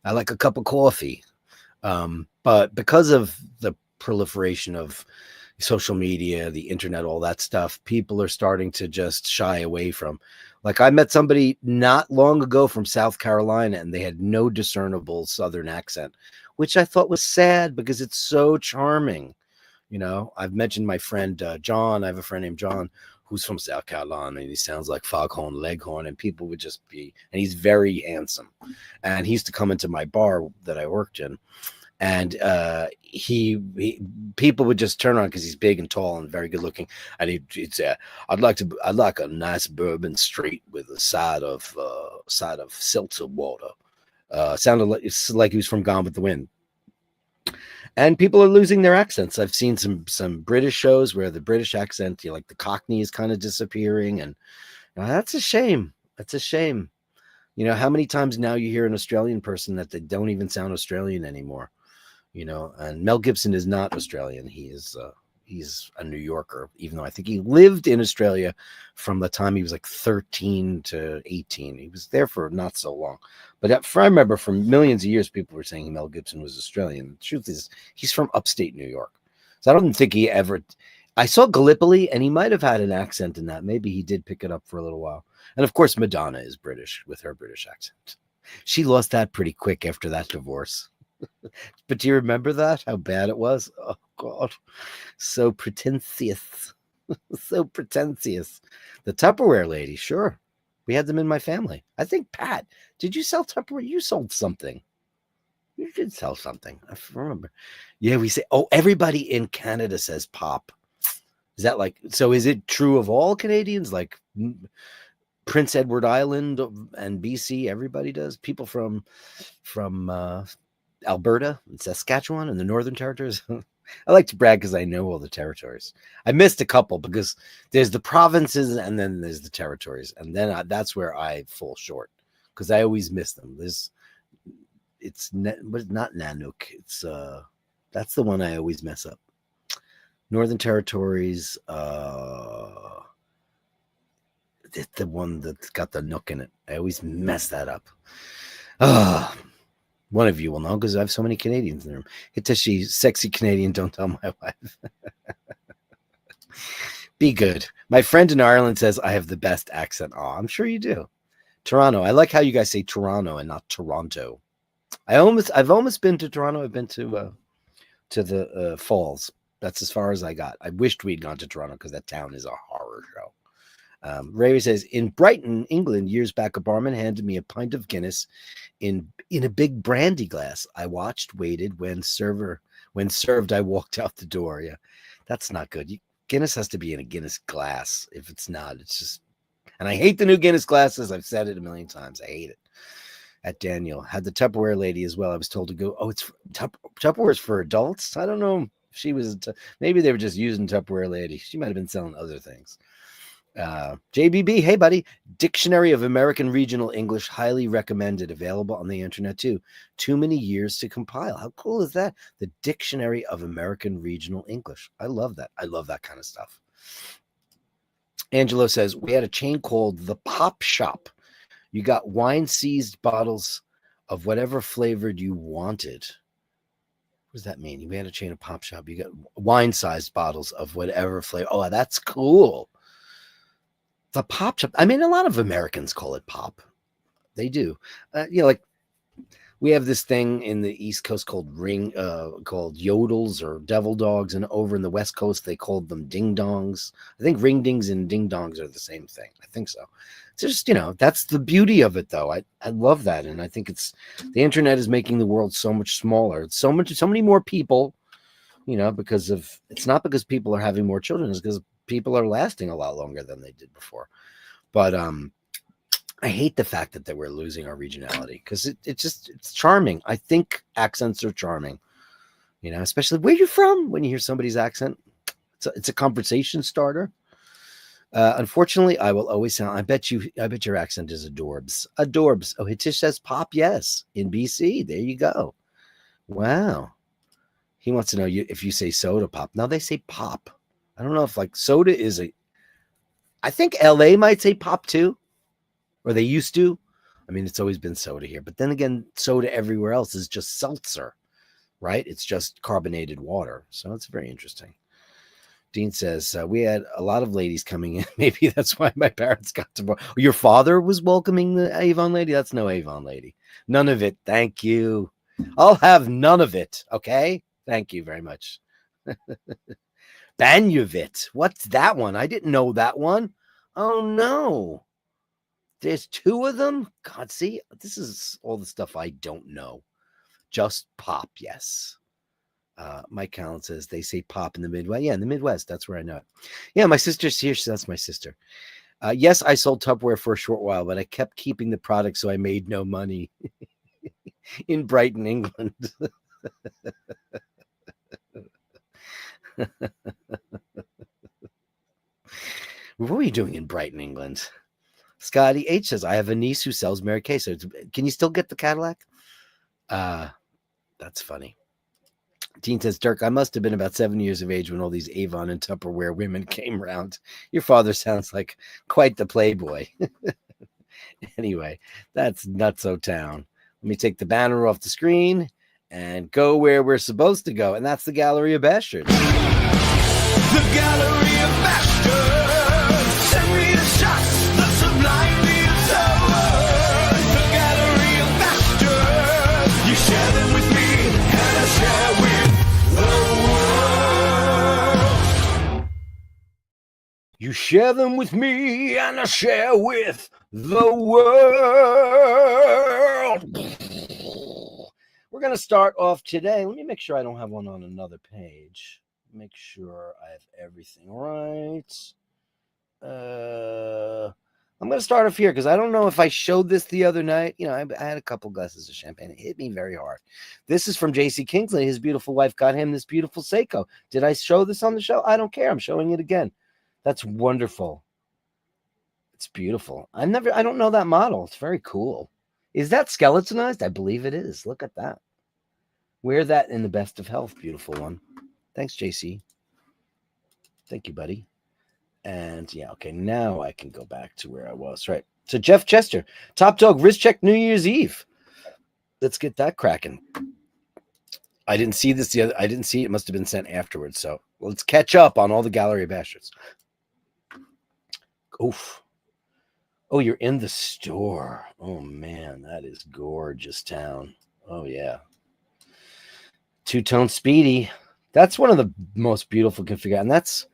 I like a cup of coffee. But because of the proliferation of social media, the internet, all that stuff, people are starting to just shy away from. Like, I met somebody not long ago from South Carolina, and they had no discernible Southern accent, which I thought was sad because it's so charming. I've mentioned my friend John. I have a friend named John who's from South Carolina, and he sounds like Foghorn Leghorn, and people would just be, and he's very handsome. And he used to come into my bar that I worked in. And people would just turn on because he's big and tall and very good looking, and he'd say, I'd like a nice bourbon straight with a side of seltzer water." Sounded like he was from Gone with the Wind. And people are losing their accents. I've seen some British shows where the British accent, like the Cockney, is kind of disappearing, and that's a shame. That's a shame. How many times now you hear an Australian person that they don't even sound Australian anymore. And Mel Gibson is not Australian. He's a New Yorker, even though I think he lived in Australia from the time he was like 13 to 18. He was there for not so long. But I remember for millions of years, people were saying Mel Gibson was Australian. The truth is, he's from upstate New York. So I don't think he ever... I saw Gallipoli, and he might have had an accent in that. Maybe he did pick it up for a little while. And of course, Madonna is British with her British accent. She lost that pretty quick after that divorce. But do you remember that? How bad it was? Oh, God. So pretentious. So pretentious. The Tupperware lady, sure. We had them in my family. I think, Pat, did you sell Tupperware? You sold something. You did sell something. I remember. Yeah, we say, everybody in Canada says pop. Is that so is it true of all Canadians? Like Prince Edward Island and BC, everybody does? People from Alberta and Saskatchewan and the Northern Territories. I like to brag because I know all the territories. I missed a couple because there's the provinces and then there's the territories. And then that's where I fall short because I always miss them. It's not Nanook. It's that's the one I always mess up. Northern Territories, the one that's got the nook in it. I always mess that up. One of you will know because I have so many Canadians in the room. Hitachi, sexy Canadian, don't tell my wife. Be good. My friend in Ireland says I have the best accent. Oh, I'm sure you do. Toronto. I like how you guys say Toronto and not Toronto. I've almost been to Toronto. I've been to the Falls. That's as far as I got. I wished we'd gone to Toronto because that town is a horror show. Ray says, in Brighton, England, years back, a barman handed me a pint of Guinness in a big brandy glass. I watched, waited. When served, I walked out the door. Yeah, that's not good. Guinness has to be in a Guinness glass. If it's not, it's just... And I hate the new Guinness glasses. I've said it a million times. I hate it. At Daniel. Had the Tupperware lady as well. I was told to go, it's Tupperware's for adults? I don't know. She was maybe they were just using Tupperware lady. She might have been selling other things. JBB, hey buddy, Dictionary of American Regional English, highly recommended, available on the internet too. Too many years to compile. How cool is that? The Dictionary of American Regional English. I love that. I love that kind of stuff. Angelo says, we had a chain called the Pop Shop. You got wine-seized bottles of whatever flavored you wanted. What does that mean? We had a chain of Pop Shop. You got wine-sized bottles of whatever flavor. Oh, that's cool. The Pop Shop. I mean, a lot of Americans call it pop. They do. Like we have this thing in the East Coast called called yodels or devil dogs, and over in the West Coast they called them ding dongs. I think ring dings and ding dongs are the same thing. I think so. It's just, that's the beauty of it, though. I love that, and I think the internet is making the world so much smaller. It's so many more people, because it's not because people are having more children, it's because people are lasting a lot longer than they did before. But I hate the fact that we're losing our regionality, because it's charming. I think accents are charming, especially where you're from. When you hear somebody's accent, it's a conversation starter. Unfortunately, I will always sound. I bet your accent is adorbs. Adorbs. Oh, Hitish says pop. Yes, in BC. There you go. Wow. He wants to know if you say soda pop. Now they say pop. I don't know if soda is I think LA might say pop too, or they used to. I mean, it's always been soda here, but then again, soda everywhere else is just seltzer, right? It's just carbonated water. So it's very interesting. Dean says, we had a lot of ladies coming in. Maybe that's why my parents got to. Your father was welcoming the Avon lady? That's no Avon lady. None of it. Thank you. I'll have none of it. Okay? Thank you very much. Banyuvit. What's that one? I didn't know that one. Oh, no. There's two of them? God, see? This is all the stuff I don't know. Just pop, yes. Mike Callan says they say pop in the Midwest. Yeah, in the Midwest. That's where I know it. Yeah, my sister's here. That's my sister. Yes, I sold Tupperware for a short while, but I kept keeping the product, so I made no money in Brighton, England. What were you doing in Brighton, England? Scotty H says, I have a niece who sells Mary Kay. So can you still get the Cadillac? That's funny. Dean says, Dirk, I must have been about 7 years of age when all these Avon and Tupperware women came round. Your father sounds like quite the playboy. Anyway, that's Nutso Town. Let me take the banner off the screen and go where we're supposed to go, and that's the Gallery of Bashtards. The Gallery of Bashtards. Send me the shots, the sublime views of the Gallery of Bashtards. You share them with me, and I share with the world. You share them with me, and I share with the world. We're going to start off today. Let me make sure I don't have one on another page. Make sure I have everything right. I'm going to start off here because I don't know if I showed this the other night. I had a couple glasses of champagne. It hit me very hard. This is from J.C. Kingsley. His beautiful wife got him this beautiful Seiko. Did I show this on the show? I don't care. I'm showing it again. That's wonderful. It's beautiful. I don't know that model. It's very cool. Is that skeletonized? I believe it is. Look at that. Wear that in the best of health. Beautiful one. Thanks, JC. Thank you, buddy. And yeah, okay, now I can go back to where I was. Right. So Jeff Chester, Top Dog, wrist check New Year's Eve. Let's get that cracking. I didn't see this I didn't see it. It must have been sent afterwards. So let's catch up on all the Gallery of Bashtards. Oof. Oh, you're in the store. Oh, man, that is gorgeous town. Oh, yeah. Two-tone Speedy. That's one of the most beautiful configurations. And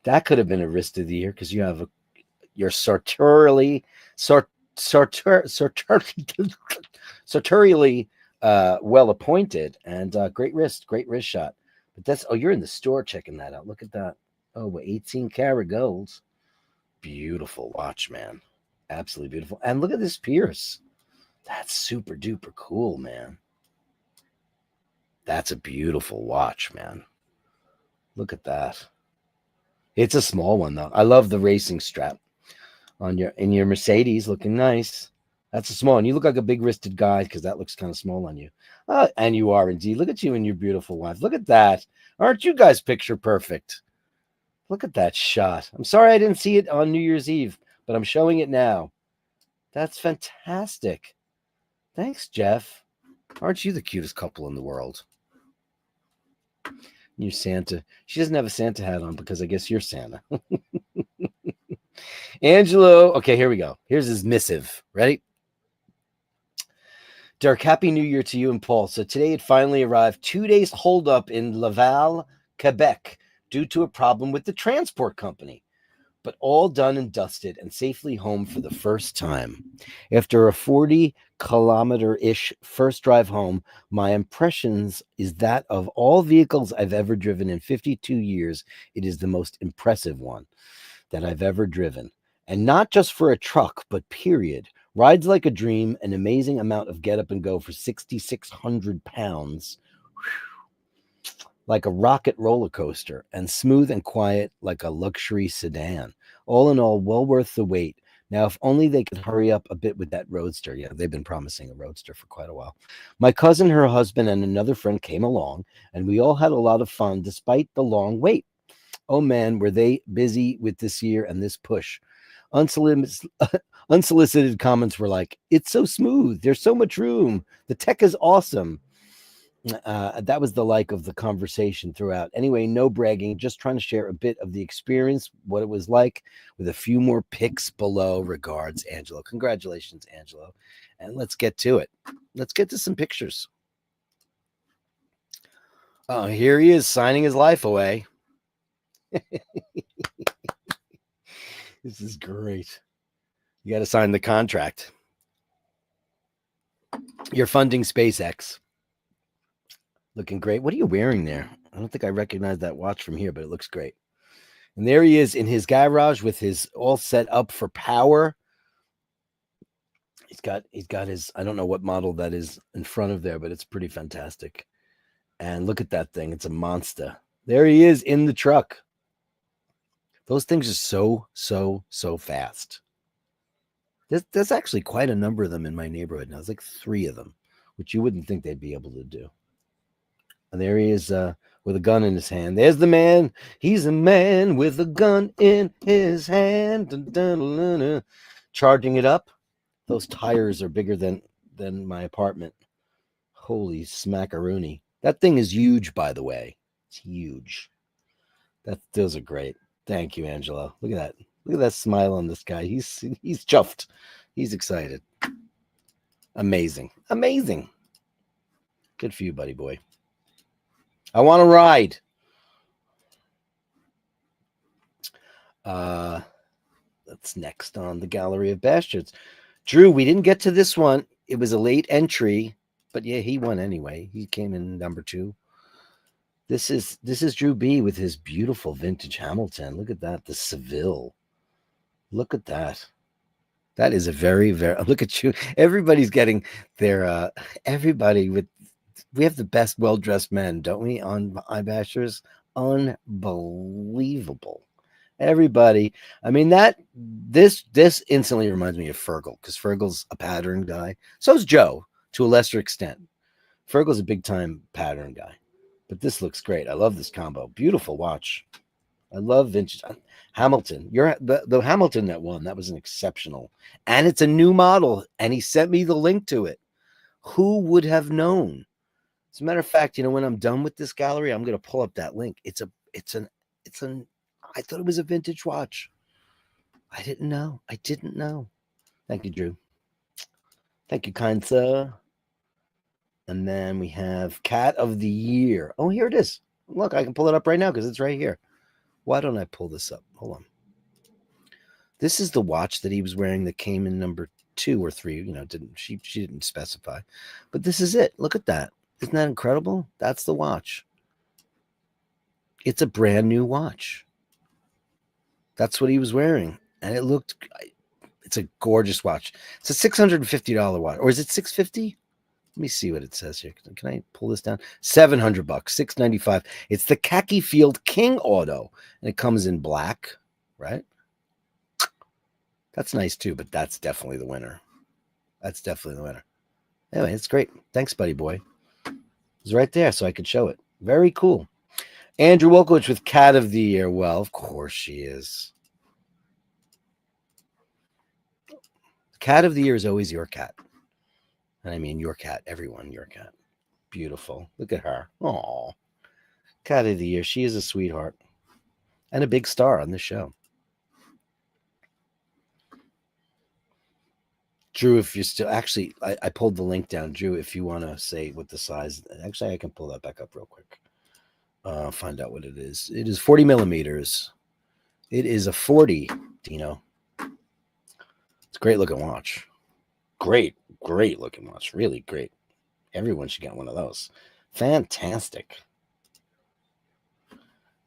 that could have been a wrist of the year because you're sartorially well appointed and great wrist shot. But you're in the store checking that out. Look at that. Oh, 18 karat gold. Beautiful watch, man. Absolutely beautiful. And look at this Pierce. That's super duper cool, man. That's a beautiful watch, man. Look at that. It's a small one though. I love the racing strap on your Mercedes, looking nice. That's a small one. You look like a big wristed guy because that looks kind of small on you. And you are indeed. Look at you and your beautiful wife. Look at that. Aren't you guys picture perfect? Look at that shot. I'm sorry I didn't see it on New Year's Eve, but I'm showing it now. That's fantastic. Thanks, Jeff. Aren't you the cutest couple in the world? You're Santa. She doesn't have a Santa hat on because I guess you're Santa. Angelo. Okay, here we go. Here's his missive. Ready? Dirk, Happy New Year to you and Paul. So today it finally arrived. 2 days hold up in Laval, Quebec, due to a problem with the transport company. But all done and dusted and safely home for the first time. After a 40-kilometer-ish first drive home, my impressions is that of all vehicles I've ever driven in 52 years, it is the most impressive one that I've ever driven. And not just for a truck, but period. Rides like a dream, an amazing amount of get up and go for 6,600 pounds. Like a rocket roller coaster, and smooth and quiet like a luxury sedan. All in all, well worth the wait. Now, if only they could hurry up a bit with that roadster. Yeah, they've been promising a roadster for quite a while. My cousin, her husband, and another friend came along, and we all had a lot of fun despite the long wait. Oh man, were they busy with this year and this push. Unsolicited comments were like, it's so smooth. There's so much room. The tech is awesome. That was the like of the conversation throughout. Anyway, no bragging, just trying to share a bit of the experience, what it was like, with a few more pics below. Regards, Angelo. Congratulations, Angelo. And let's get to it. Let's get to some pictures. Oh, here he is signing his life away. This is great. You got to sign the contract. You're funding SpaceX. Looking great. What are you wearing there? I don't think I recognize that watch from here, but it looks great. And there he is in his garage with his all set up for power. He's got his, I don't know what model that is in front of there, but it's pretty fantastic. And look at that thing. It's a monster. There he is in the truck. Those things are so fast. There's actually quite a number of them in my neighborhood now. There's like 3 of them, which you wouldn't think they'd be able to do. And there he is with a gun in his hand. There's the man. He's a man with a gun in his hand. Dun, dun, dun, dun. Charging it up. Those tires are bigger than my apartment. Holy smackaroony. That thing is huge, by the way. It's huge. Those are great. Thank you, Angelo. Look at that. Look at that smile on this guy. He's chuffed. He's excited. Amazing. Amazing. Good for you, buddy boy. I want to ride. That's next on the Gallery of Bashtards. Drew, we didn't get to this one. It was a late entry, but yeah, he won anyway. He came in number 2. This is Drew B with his beautiful vintage Hamilton. Look at that, the Seville. Look at that. That is a very, very, look at you. Everybody's getting their, we have the best well-dressed men, don't we, on iBashers? Unbelievable. Everybody. I mean, this instantly reminds me of Fergal, because Fergal's a pattern guy. So is Joe, to a lesser extent. Fergal's a big-time pattern guy. But this looks great. I love this combo. Beautiful watch. I love vintage. Hamilton. The Hamilton that won. That was an exceptional. And it's a new model. And he sent me the link to it. Who would have known? As a matter of fact, when I'm done with this gallery, I'm going to pull up that link. I thought it was a vintage watch. I didn't know. Thank you, Drew. Thank you, kind sir. And then we have Cat of the Year. Oh, here it is. Look, I can pull it up right now because it's right here. Why don't I pull this up? Hold on. This is the watch that he was wearing that came in number 2 or 3. She didn't specify. But this is it. Look at that. Isn't that incredible? That's the watch. It's a brand new watch. That's what he was wearing. And it's a gorgeous watch. It's a $650 watch. Or is it $650? Let me see what it says here. Can I pull this down? $700, $695. It's the Khaki Field King Auto, and it comes in black, right? That's nice too, but that's definitely the winner. That's definitely the winner. Anyway, it's great. Thanks, buddy boy. It's right there, so I could show it. Very cool. Andrew Wolkowicz with Cat of the Year. Well, of course she is. Cat of the Year is always your cat. And I mean your cat, everyone, your cat. Beautiful. Look at her. Aw. Cat of the Year. She is a sweetheart. And a big star on this show. Drew, if you're still... Actually, I pulled the link down. Drew, if you want to say what the size... Actually, I can pull that back up real quick. Find out what it is. It is 40 millimeters. It is a 40, Dino. It's a great looking watch. Great looking watch. Really great. Everyone should get one of those. Fantastic.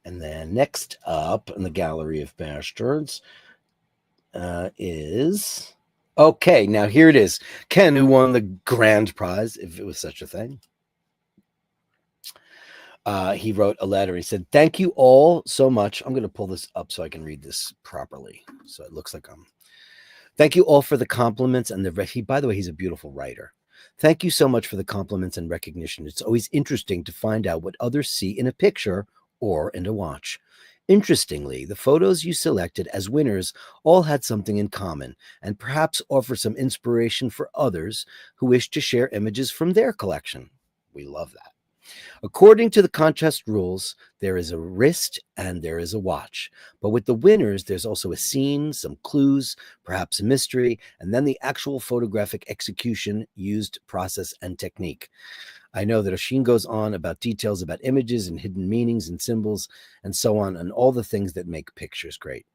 And then next up in the Gallery of Bashtards is... Okay, now here it is. Ken, who won the grand prize, if it was such a thing. He wrote a letter. He said, "Thank you all so much." I'm going to pull this up so I can read this properly. So it looks like I'm... Thank you all for the compliments and by the way, he's a beautiful writer. Thank you so much for the compliments and recognition. It's always interesting to find out what others see in a picture or in a watch. Interestingly, the photos you selected as winners all had something in common and perhaps offer some inspiration for others who wish to share images from their collection. We love that. According to the contest rules, there is a wrist and there is a watch. But with the winners, there's also a scene, some clues, perhaps a mystery, and then the actual photographic execution, used process, and technique. I know that Oshin goes on about details about images and hidden meanings and symbols and so on, and all the things that make pictures great.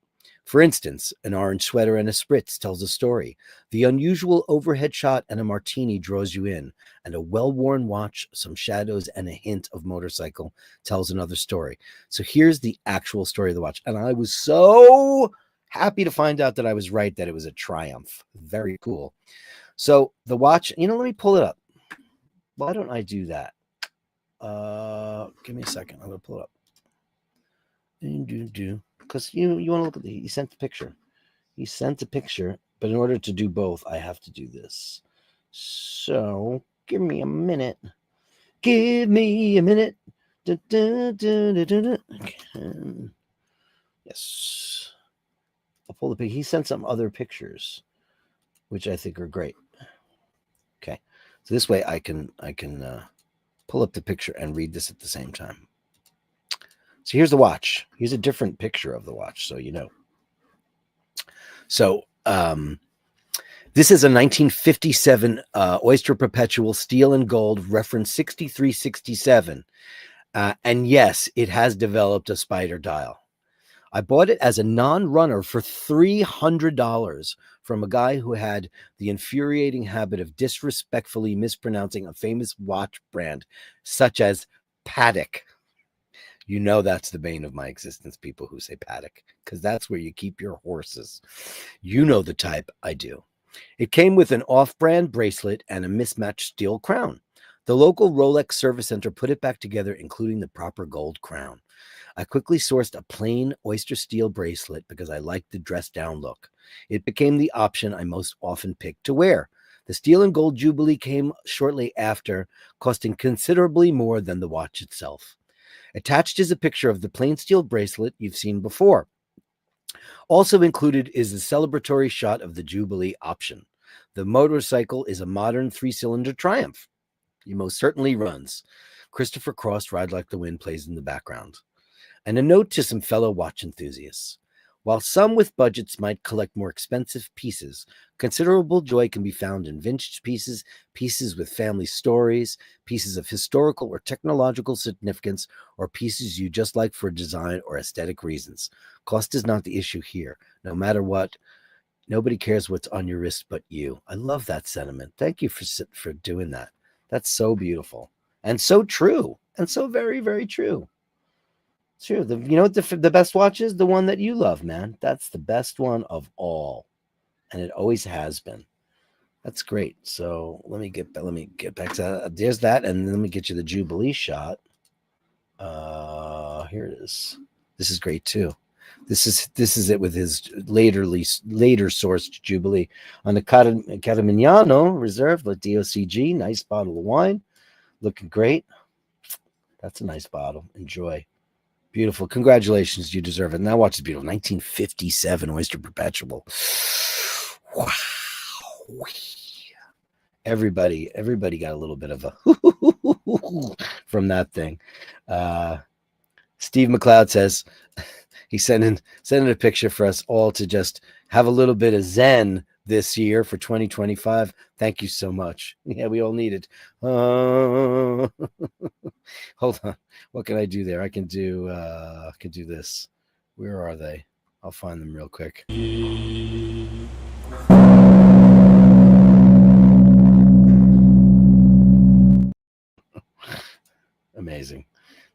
For instance, an orange sweater and a spritz tells a story. The unusual overhead shot and a martini draws you in, and a well-worn watch, some shadows, and a hint of motorcycle tells another story. So here's the actual story of the watch. And I was so happy to find out that I was right, that it was a Triumph. Very cool. So the watch, let me pull it up. Why don't I do that? Give me a second. I'm going to pull it up. Because you want to look at he sent the picture. He sent a picture, but in order to do both, I have to do this. So give me a minute. Give me a minute. Yes. I'll pull the picture. He sent some other pictures, which I think are great. Okay. So this way I can pull up the picture and read this at the same time. So here's the watch. Here's a different picture of the watch, so you know. So this is a 1957 Oyster Perpetual steel and gold, reference 6367. And yes, it has developed a spider dial. I bought it as a non-runner for $300 from a guy who had the infuriating habit of disrespectfully mispronouncing a famous watch brand, such as Patek. You know that's the bane of my existence, people who say Patek, because that's where you keep your horses. You know the type, I do. It came with an off-brand bracelet and a mismatched steel crown. The local Rolex service center put it back together, including the proper gold crown. I quickly sourced a plain oyster steel bracelet because I liked the dressed-down look. It became the option I most often picked to wear. The steel and gold Jubilee came shortly after, costing considerably more than the watch itself. Attached is a picture of the plain steel bracelet you've seen before. Also included is a celebratory shot of the Jubilee option. The motorcycle is a modern 3-cylinder Triumph. He most certainly runs. Christopher Cross, Ride Like the Wind, plays in the background. And a note to some fellow watch enthusiasts. While some with budgets might collect more expensive pieces, considerable joy can be found in vintage pieces, pieces with family stories, pieces of historical or technological significance, or pieces you just like for design or aesthetic reasons. Cost is not the issue here. No matter what, nobody cares what's on your wrist but you. I love that sentiment. Thank you for doing that. That's so beautiful and so true and so very, very true. True. You know what the best watch is? The one that you love, man. That's the best one of all. And it always has been. That's great. So let me get back to that. There's that, and then let me get you the Jubilee shot. Here it is. This is great too. This is it with his later sourced Jubilee on the Carmignano Reserve, the DOCG. Nice bottle of wine, looking great. That's a nice bottle. Enjoy. Beautiful. Congratulations. You deserve it. Now watch this beautiful 1957 Oyster Perpetual. Wow. Everybody got a little bit of a from that thing. Steve McLeod says he's sending a picture for us all to just have a little bit of Zen this year for 2025. Thank you so much. Yeah, we all need it. Hold on. What can I do there? I can do this. Where are they? I'll find them real quick. Amazing.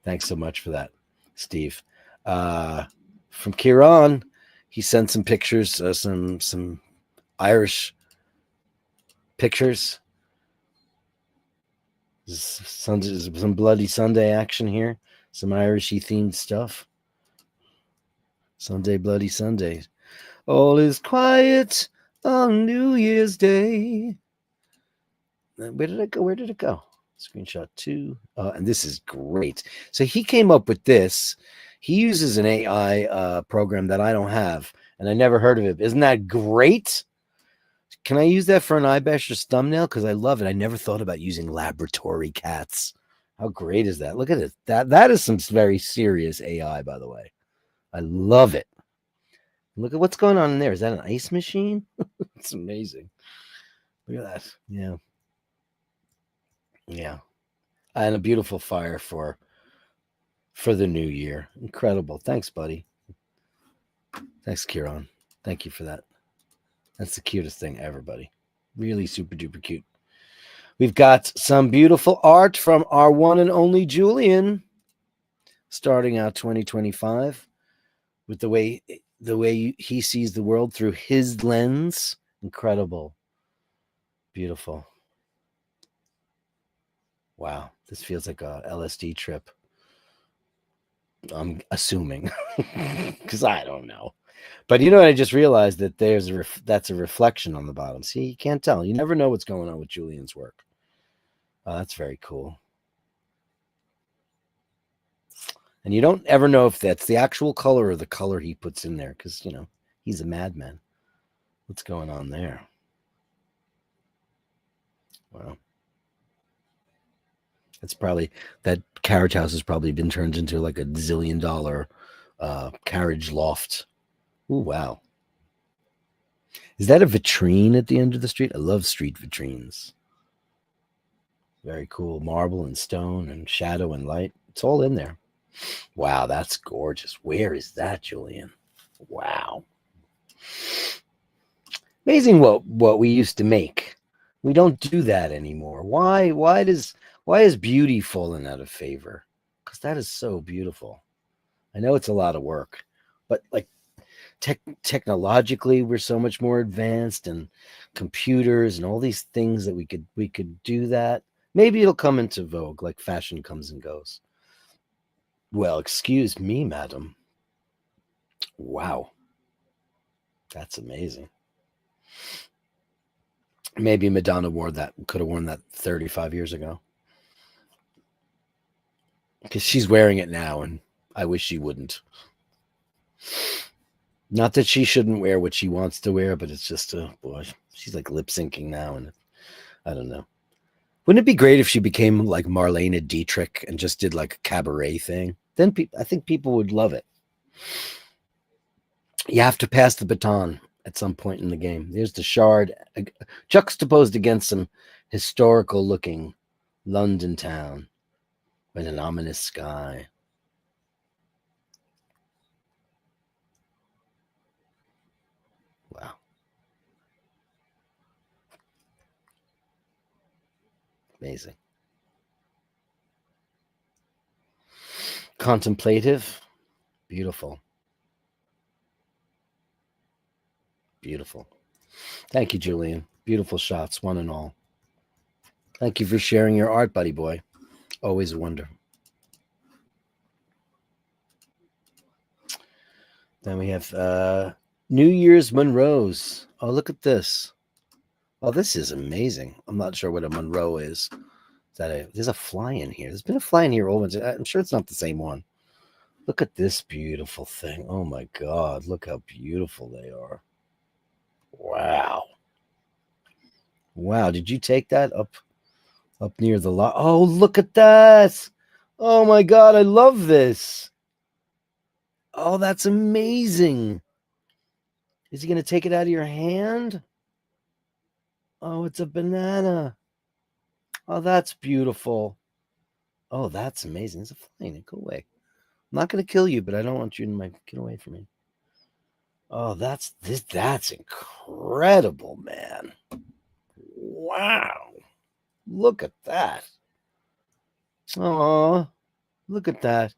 Thanks so much for that, Steve. From Kieran, he sent some pictures, some Irish pictures. Some Bloody Sunday action here. Some Irishy themed stuff. Sunday, Bloody Sunday. All is quiet on New Year's Day. Where did it go? Screenshot 2. And this is great. So he came up with this. He uses an AI program that I don't have, and I never heard of it. Isn't that great? Can I use that for an iBashers thumbnail? Because I love it. I never thought about using laboratory cats. How great is that? Look at it. That is some very serious AI, by the way. I love it. Look at what's going on in there. Is that an ice machine? It's amazing. Look at that. Yeah. Yeah. And a beautiful fire for the new year. Incredible. Thanks, buddy. Thanks, Kieran. Thank you for that. That's the cutest thing ever, buddy. Really super duper cute. We've got some beautiful art from our one and only Julian, starting out 2025 with the way he sees the world through his lens. Incredible. Beautiful. Wow. This feels like a LSD trip. I'm assuming, because I don't know. But you know what? I just realized that that's a reflection on the bottom. See, you can't tell. You never know what's going on with Julian's work. That's very cool. And you don't ever know if that's the actual color or the color he puts in there, because, he's a madman. What's going on there? Wow. It's probably, that carriage house has probably been turned into like a $1 zillion carriage loft. Ooh, wow. Is that a vitrine at the end of the street? I love street vitrines. Very cool. Marble and stone and shadow and light. It's all in there. Wow, that's gorgeous. Where is that, Julian? Wow. Amazing what we used to make. We don't do that anymore. Why is beauty fallen out of favor? Because that is so beautiful. I know it's a lot of work, but like technologically, we're so much more advanced, and computers and all these things that we could do that. Maybe it'll come into vogue, like fashion comes and goes. Well, excuse me, madam. Wow. That's amazing. Maybe Madonna could have worn that 35 years ago. Because she's wearing it now, and I wish she wouldn't. Not that she shouldn't wear what she wants to wear, but it's just, boy, she's like lip syncing now, and I don't know. Wouldn't it be great if she became like Marlene Dietrich and just did like a cabaret thing? Then I think people would love it. You have to pass the baton at some point in the game. There's the Shard, juxtaposed against some historical looking London town with an ominous sky. Wow. Amazing. Contemplative. Beautiful. Beautiful. Thank you, Julian. Beautiful shots, one and all. Thank you for sharing your art, buddy boy. Always a wonder. Then we have New Year's Monroe's. Oh, look at this. Oh, this is amazing. I'm not sure what a Monroe is. There's a fly in here. There's been a fly in here all once. I'm sure it's not the same one. Look at this beautiful thing. Oh my God. Look how beautiful they are. Wow. Wow. Did you take that up near the lot? Oh, look at that. Oh my God. I love this. Oh, that's amazing. Is he going to take it out of your hand? Oh, it's a banana. Oh, that's beautiful. Oh, that's amazing. It's a flying. Go away. I'm not going to kill you, but I don't want you to get away from me. Oh, that's incredible, man. Wow. Look at that. Oh, look at that.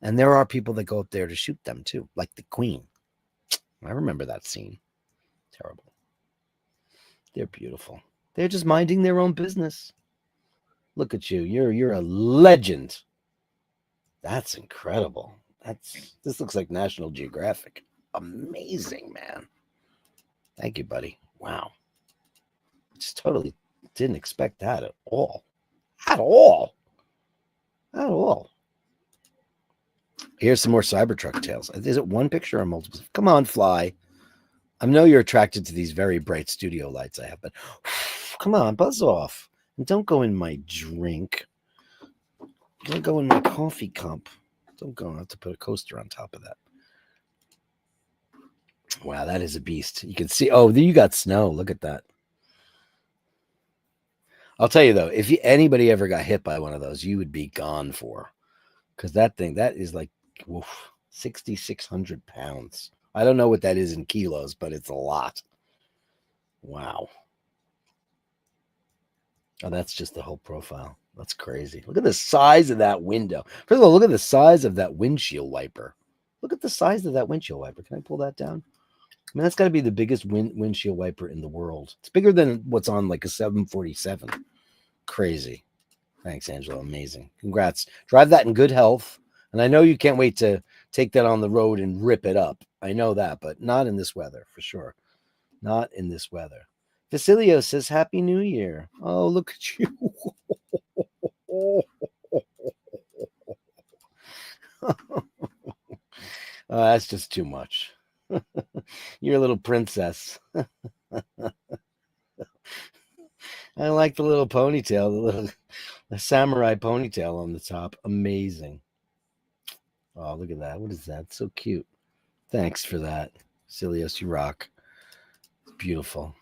And there are people that go up there to shoot them too, like the Queen. I remember that scene. Terrible. They're beautiful. They're just minding their own business. Look at you. You're a legend. That's incredible. This looks like National Geographic. Amazing, man. Thank you, buddy. Wow. Just totally didn't expect that at all. At all. At all. Here's some more Cybertruck tales. Is it one picture or multiple? Come on, fly. I know you're attracted to these very bright studio lights I have, but come on, buzz off. And don't go in my drink. Don't go in my coffee cup. Don't go. I have to put a coaster on top of that. Wow, that is a beast. You can see. Oh, you got snow. Look at that. I'll tell you though, if anybody ever got hit by one of those, you would be gone for. Because that is like 6,600 pounds. I don't know what that is in kilos, but it's a lot. Wow. Oh, that's just the whole profile. That's crazy. Look at the size of that window. First of all, look at the size of that windshield wiper. Look at the size of that windshield wiper. Can I pull that down? I mean, that's got to be the biggest windshield wiper in the world. It's bigger than what's on like a 747. Crazy. Thanks, Angela. Amazing. Congrats. Drive that in good health. And I know you can't wait to take that on the road and rip it up. I know that, but not in this weather, for sure. Not in this weather. Vasilio says, Happy New Year. Oh, look at you. That's just too much. You're a little princess. I like the little ponytail, the samurai ponytail on the top. Amazing. Oh, look at that. What is that? So cute. Thanks for that. Silius, you rock. Beautiful.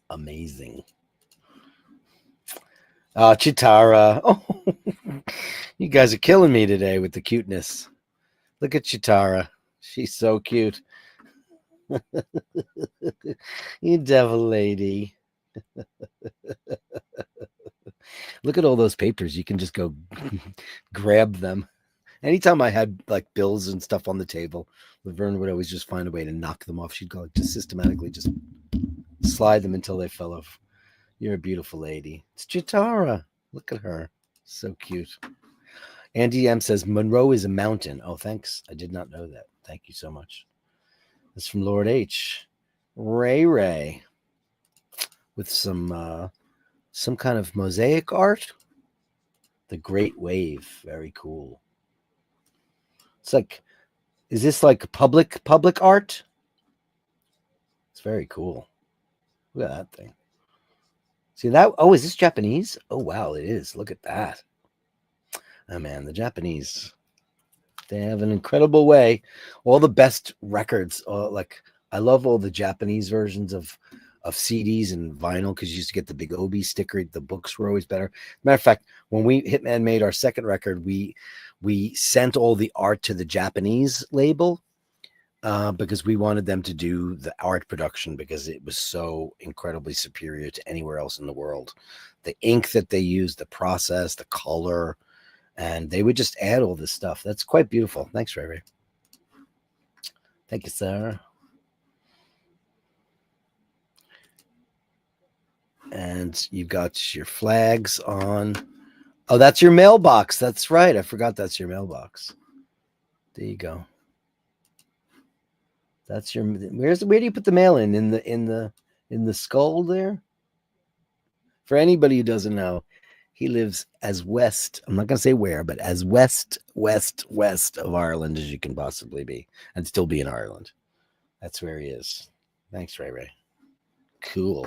Amazing. Oh, Chitara. Oh, you guys are killing me today with the cuteness. Look at Chitara. She's so cute. You devil lady. Look at all those papers. You can just go grab them. Anytime I had like bills and stuff on the table, Laverne would always just find a way to knock them off. She'd go just systematically just slide them until they fell off. You're a beautiful lady. It's Chitara. Look at her. So cute. Andy M says Monroe is a mountain. Oh, thanks. I did not know that. Thank you so much. That's from Lord H. Ray with some kind of mosaic art. The Great Wave. Very cool. It's like, is this like public art? It's very cool. Look at that thing. See that? Oh, is this Japanese? Oh, wow, it is. Look at that. Oh, man, the Japanese, they have an incredible way. All the best records, like I love all the Japanese versions of CDs and vinyl because you used to get the big Obi sticker. The books were always better. Matter of fact, when Hitman made our second record, we sent all the art to the Japanese label because we wanted them to do the art production because it was so incredibly superior to anywhere else in the world. The ink that they used, the process, the color, and they would just add all this stuff. That's quite beautiful. Thanks, Ray. Thank you, sir. And you've got your flags on. Oh, that's your mailbox. That's right. I forgot that's your mailbox. There you go. That's your. Where do you put the mail in? In the skull there? For anybody who doesn't know, he lives as west. I'm not going to say where, but as west of Ireland as you can possibly be, and still be in Ireland. That's where he is. Thanks, Ray Ray. Cool.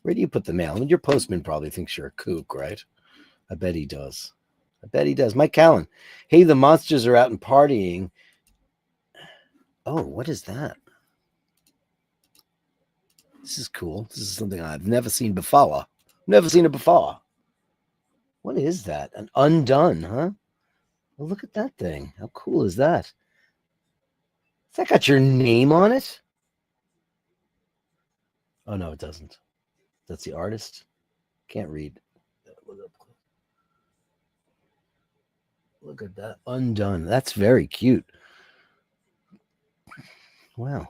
Where do you put the mail? I mean, your postman probably thinks you're a kook, right? I bet he does. Mike Callan. Hey, the monsters are out and partying. Oh, what is that? This is cool. This is something I've never seen before. Never seen it before. What is that? An undone, huh? Well, look at that thing. How cool is that? Has that got your name on it? Oh, no, it doesn't. That's the artist. Can't read. Look at that. Undone. That's very cute. Wow.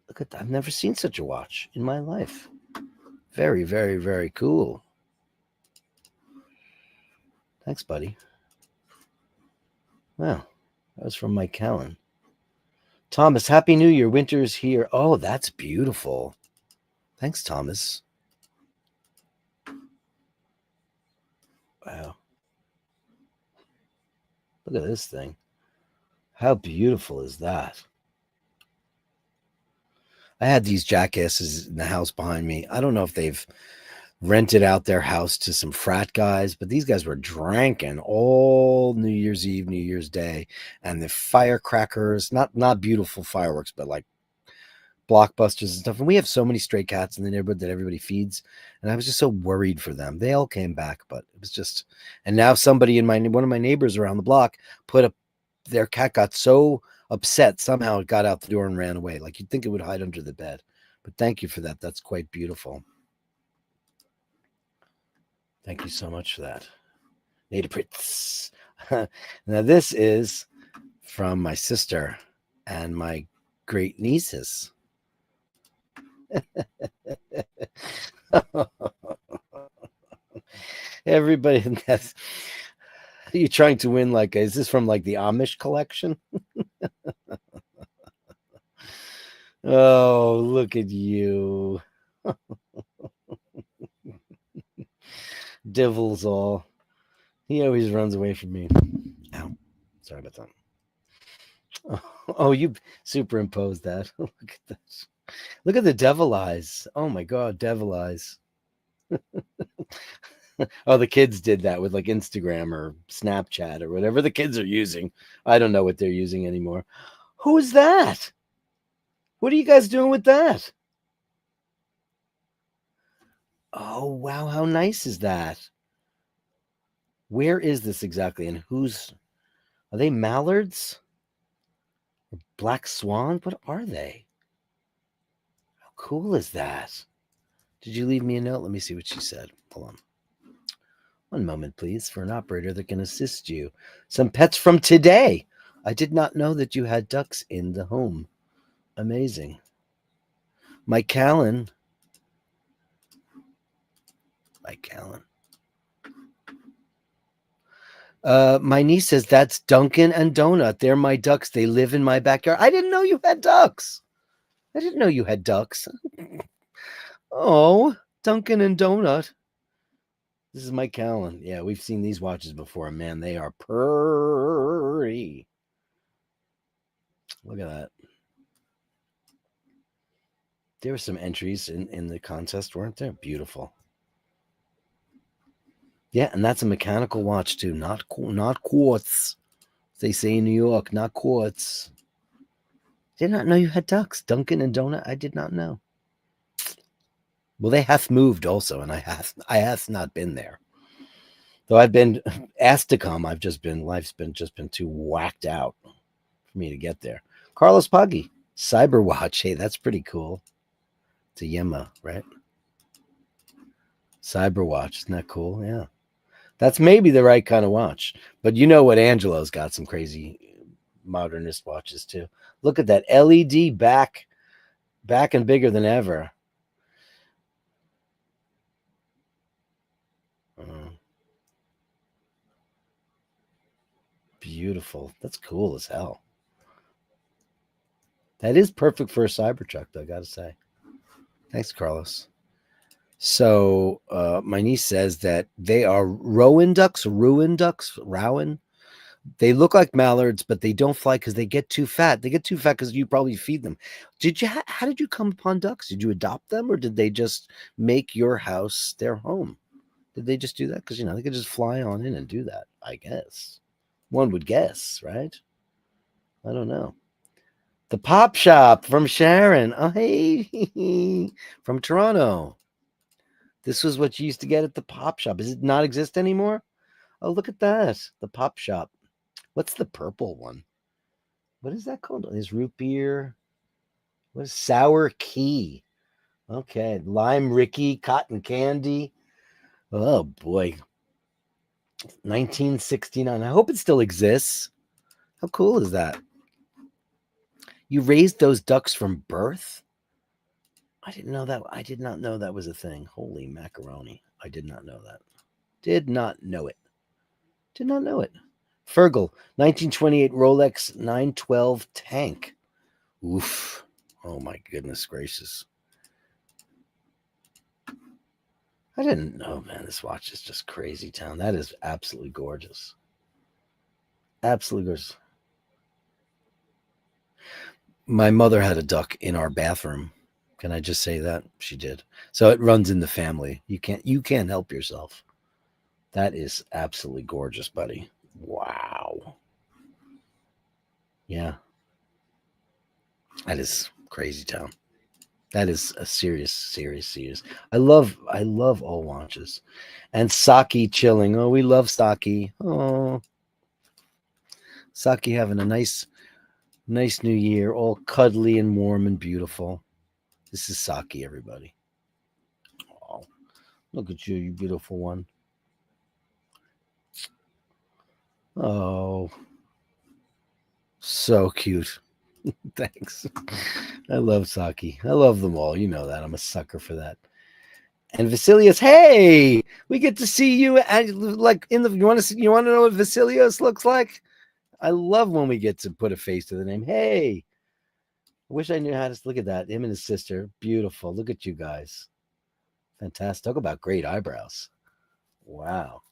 Look at that. I've never seen such a watch in my life. Very, very, very cool. Thanks, buddy. Wow. That was from Mike Callan. Thomas, Happy New Year. Winter's here. Oh, that's beautiful. Thanks, Thomas. Wow. Look at this thing. How beautiful is that? I had these jackasses in the house behind me. I don't know if they've rented out their house to some frat guys, but these guys were drinking all New Year's Eve, New Year's Day, and the firecrackers, not beautiful fireworks, but like blockbusters and stuff. And we have so many stray cats in the neighborhood that everybody feeds, and I was just so worried for them. They all came back, but it was just. And now somebody in one of my neighbors around the block their cat got so upset somehow it got out the door and ran away. Like you'd think it would hide under the bed. But thank you for that. That's quite beautiful. Thank you so much for that. Native Pritz. Now this is from my sister and my great nieces. Everybody, that's are you trying to win? Like, is this from like the Amish collection? Oh, look at you. Devil's all. He always runs away from me. Ow. Sorry about that. Oh, you superimposed that. Look at that. Look at the devil eyes. Oh my God, devil eyes. Oh, the kids did that with like Instagram or Snapchat or whatever the kids are using. I don't know what they're using anymore. Who is that? What are you guys doing with that? Oh, wow. How nice is that? Where is this exactly? And are they mallards? Or black swan? What are they? How cool is that? Did you leave me a note? Let me see what she said. Hold on. One moment, please, for an operator that can assist you. Some pets from today. I did not know that you had ducks in the home. Amazing. Mike Callan. My niece says that's Duncan and Donut. They're my ducks. They live in my backyard. I didn't know you had ducks. Oh, Duncan and Donut. This is Mike Callan. Yeah, we've seen these watches before. Man, they are pretty. Look at that. There were some entries in the contest, weren't there? Beautiful. Yeah, and that's a mechanical watch too, not quartz. They say in New York, not quartz. Did not know you had ducks, Duncan and Donut. I did not know. Well, they hath moved also, and I hath not been there. Though I've been asked to come, life's been too whacked out for me to get there. Carlos Poggi, Cyberwatch. Hey, that's pretty cool. It's a Yema, right? Cyberwatch, isn't that cool? Yeah. That's maybe the right kind of watch. But you know what? Angelo's got some crazy modernist watches too. Look at that LED back and bigger than ever. Beautiful. That's cool as hell. That is perfect for a Cybertruck, though, I gotta say. Thanks, Carlos. So my niece says that they are rowan ducks, rowan. They look like mallards, but they don't fly because they get too fat. They get too fat because you probably feed them. How did you come upon ducks? Did you adopt them, or did they just make your house their home? Did they just do that? Because they could just fly on in and do that. I guess one would guess, right? I don't know. The Pop Shop from Sharon. Oh, hey, from Toronto. This was what you used to get at the Pop Shop. Does it not exist anymore? Oh, look at that. The Pop Shop. What's the purple one? What is that called? Is root beer? What is sour key? Okay. Lime Ricky, cotton candy. Oh, boy. 1969. I hope it still exists. How cool is that? You raised those ducks from birth? I didn't know that. I did not know that was a thing. Holy macaroni. I did not know that. Did not know it. Did not know it. Fergal, 1928 Rolex 912 tank. Oof. Oh my goodness gracious. I didn't know, man. This watch is just crazy town. That is absolutely gorgeous. Absolutely gorgeous. My mother had a duck in our bathroom. Can I just say that? She did. So it runs in the family. You can't help yourself. That is absolutely gorgeous, buddy. Wow. Yeah. That is crazy town. That is a serious. I love all watches. And Saki chilling. Oh, we love Saki. Oh. Saki having a nice new year, all cuddly and warm and beautiful. This is Saki, everybody. Oh, look at you, you beautiful one. Oh, so cute. Thanks. I love Saki. I love them all. You know that. I'm a sucker for that. And Vasilios, hey, we get to see you. And like you want to know what Vasilios looks like? I love when we get to put a face to the name. Hey, I wish I knew how to look at that. Him and his sister, beautiful. Look at you guys, fantastic. Talk about great eyebrows. Wow,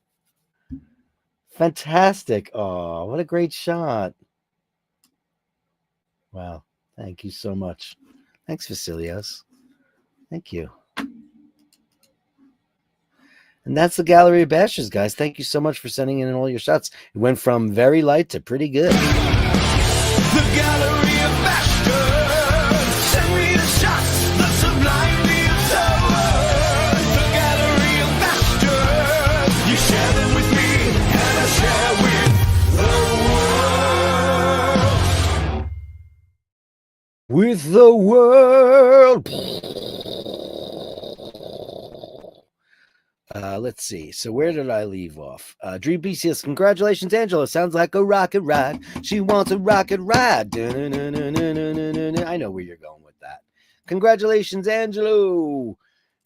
fantastic. Oh, what a great shot. Wow, thank you so much. Thanks, Vasilios. Thank you. And that's the Gallery of Bashtards, guys. Thank you so much for sending in all your shots. It went from very light to pretty good. The Gallery of Bashtards. Send me the shots, the sublime leaves of words. The Gallery of Bashtards. You share them with me, and I share with the world. Let's see. So where did I leave off? Dream B says, congratulations, Angela. Sounds like a rocket ride. She wants a rocket ride. I know where you're going with that. Congratulations, Angelo.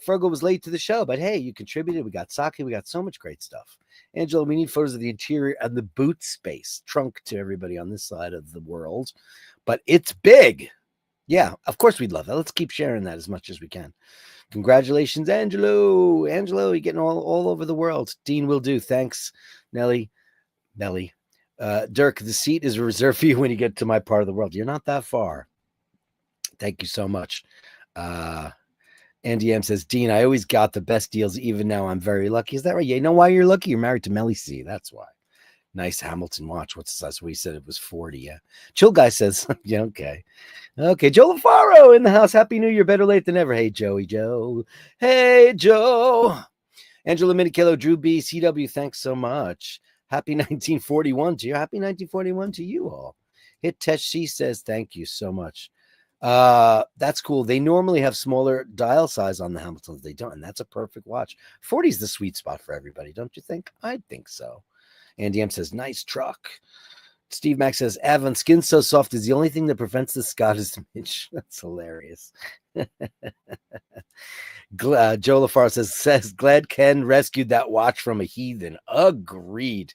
Fergal was late to the show, but hey, you contributed. We got sake. We got so much great stuff. Angela, we need photos of the interior and the boot space. Trunk to everybody on this side of the world. But it's big. Yeah, of course we'd love that. Let's keep sharing that as much as we can. Congratulations, Angelo. Angelo, you're getting all over the world. Dean will do. Thanks, Nelly. Dirk, the seat is reserved for you when you get to my part of the world. You're not that far. Thank you so much. Andy M says, Dean, I always got the best deals. Even now, I'm very lucky. Is that right? Yeah, you know why you're lucky? You're married to Melly C. That's why. Nice Hamilton watch. What's this? That's what he said. It was 40. Yeah. Chill guy says, yeah, okay. Okay. Joe LaFaro in the house. Happy New Year. Better late than never. Hey, Joey Joe. Hey, Joe. Angela Minikilo, Drew B, CW. Thanks so much. Happy 1941 to you. Happy 1941 to you all. Hit Tesh C says, thank you so much. That's cool. They normally have smaller dial size on the Hamiltons. They don't. And that's a perfect watch. 40 is the sweet spot for everybody. Don't you think? I think so. Andy M says, nice truck. Steve Mack says, Avon, skin so soft is the only thing that prevents the Scottish image. That's hilarious. Joe LaFar says, glad Ken rescued that watch from a heathen. Agreed.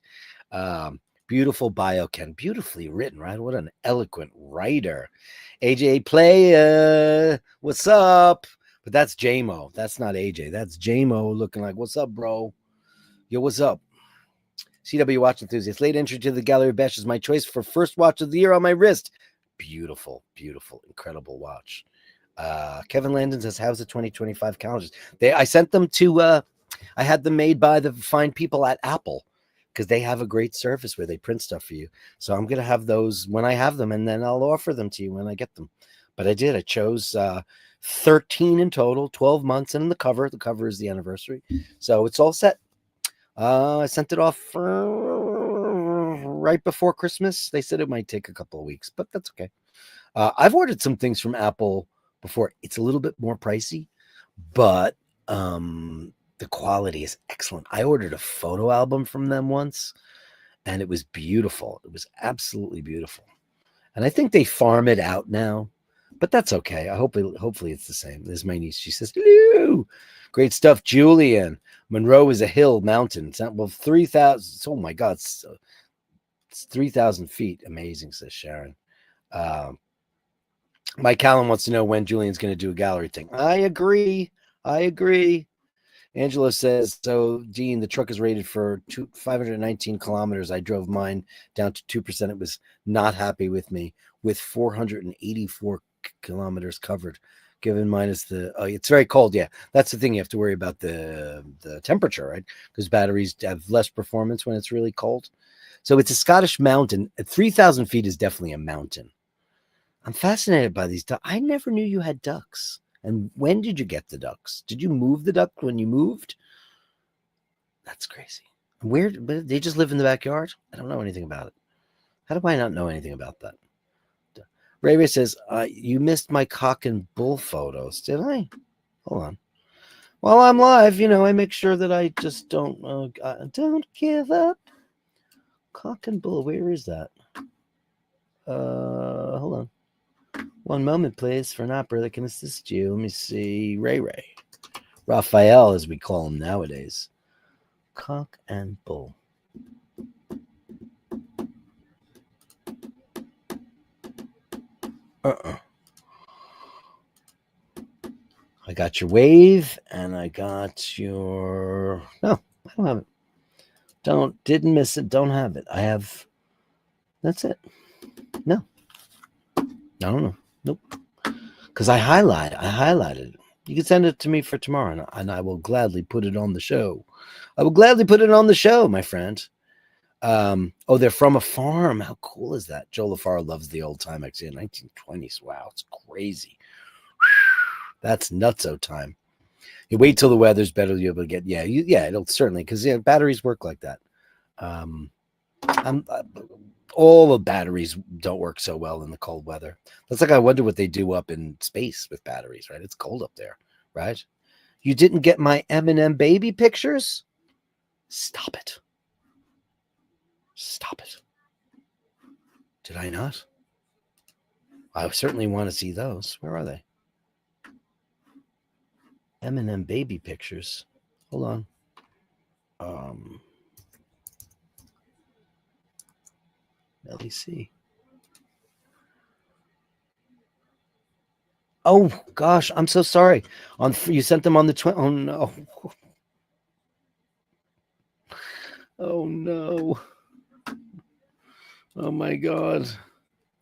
Beautiful bio, Ken. Beautifully written, right? What an eloquent writer. AJ Play, what's up? But that's JMO. That's not AJ. That's JMO looking like, what's up, bro? Yo, what's up? CW Watch Enthusiast. Late entry to the Gallery of Bashtards. My choice for first watch of the year on my wrist. Beautiful, beautiful, incredible watch. Kevin Landon says, how's the 2025 calendars? I sent them to, I had them made by the fine people at Apple, because they have a great service where they print stuff for you. So I'm going to have those when I have them, and then I'll offer them to you when I get them. But I did. I chose 13 in total, 12 months, and the cover. The cover is the anniversary. So it's all set. I sent it off right before Christmas. They said it might take a couple of weeks, but that's okay. I've ordered some things from Apple before. It's a little bit more pricey, but the quality is excellent. I ordered a photo album from them once, and it was beautiful. It was absolutely beautiful. And I think they farm it out now, but that's okay. Hopefully it's the same. There's my niece. She says, hello. Great stuff, Julian. Monroe is a hill, mountain. Well, 3,000. Oh, my God. It's 3,000 feet. Amazing, says Sharon. Mike Allen wants to know when Julian's going to do a gallery thing. I agree. Angelo says, so, Dean, the truck is rated for 519 kilometers. I drove mine down to 2%. It was not happy with me with 484 kilometers covered. Given minus it's very cold. Yeah, that's the thing. You have to worry about the temperature, right? Because batteries have less performance when it's really cold. So it's a Scottish mountain. At 3,000 feet is definitely a mountain. I'm fascinated by these ducks. I never knew you had ducks. And when did you get the ducks? Did you move the duck when you moved? That's crazy. Where? But they just live in the backyard? I don't know anything about it. How do I not know anything about that? Ray says, you missed my cock and bull photos. Did I? Hold on. While I'm live, I make sure that I just don't give up. Cock and bull, where is that? Hold on. One moment, please, for an opera that can assist you. Let me see. Ray. Raphael, as we call him nowadays. Cock and bull. I got your wave, and I got your... No, I don't have it. Didn't miss it. Don't have it. I have... That's it. No. I don't know. Nope. Because I highlighted it. You can send it to me for tomorrow, and I will gladly put it on the show. I will gladly put it on the show, my friend. They're from a farm. How cool is that? Joe LaFaro loves the old time. Actually, 1920s. Wow, it's crazy. That's nutso time. You wait till the weather's better, you'll be able to get. It'll certainly, because batteries work like that. All the batteries don't work so well in the cold weather. That's like, I wonder what they do up in space with batteries, right? It's cold up there, right? You didn't get my Eminem baby pictures? Stop it. Did I not? I certainly want to see those. Where are they? Eminem baby pictures. Hold on. Let me see. Oh gosh, I'm so sorry. You sent them on the Oh no. Oh no. Oh my God.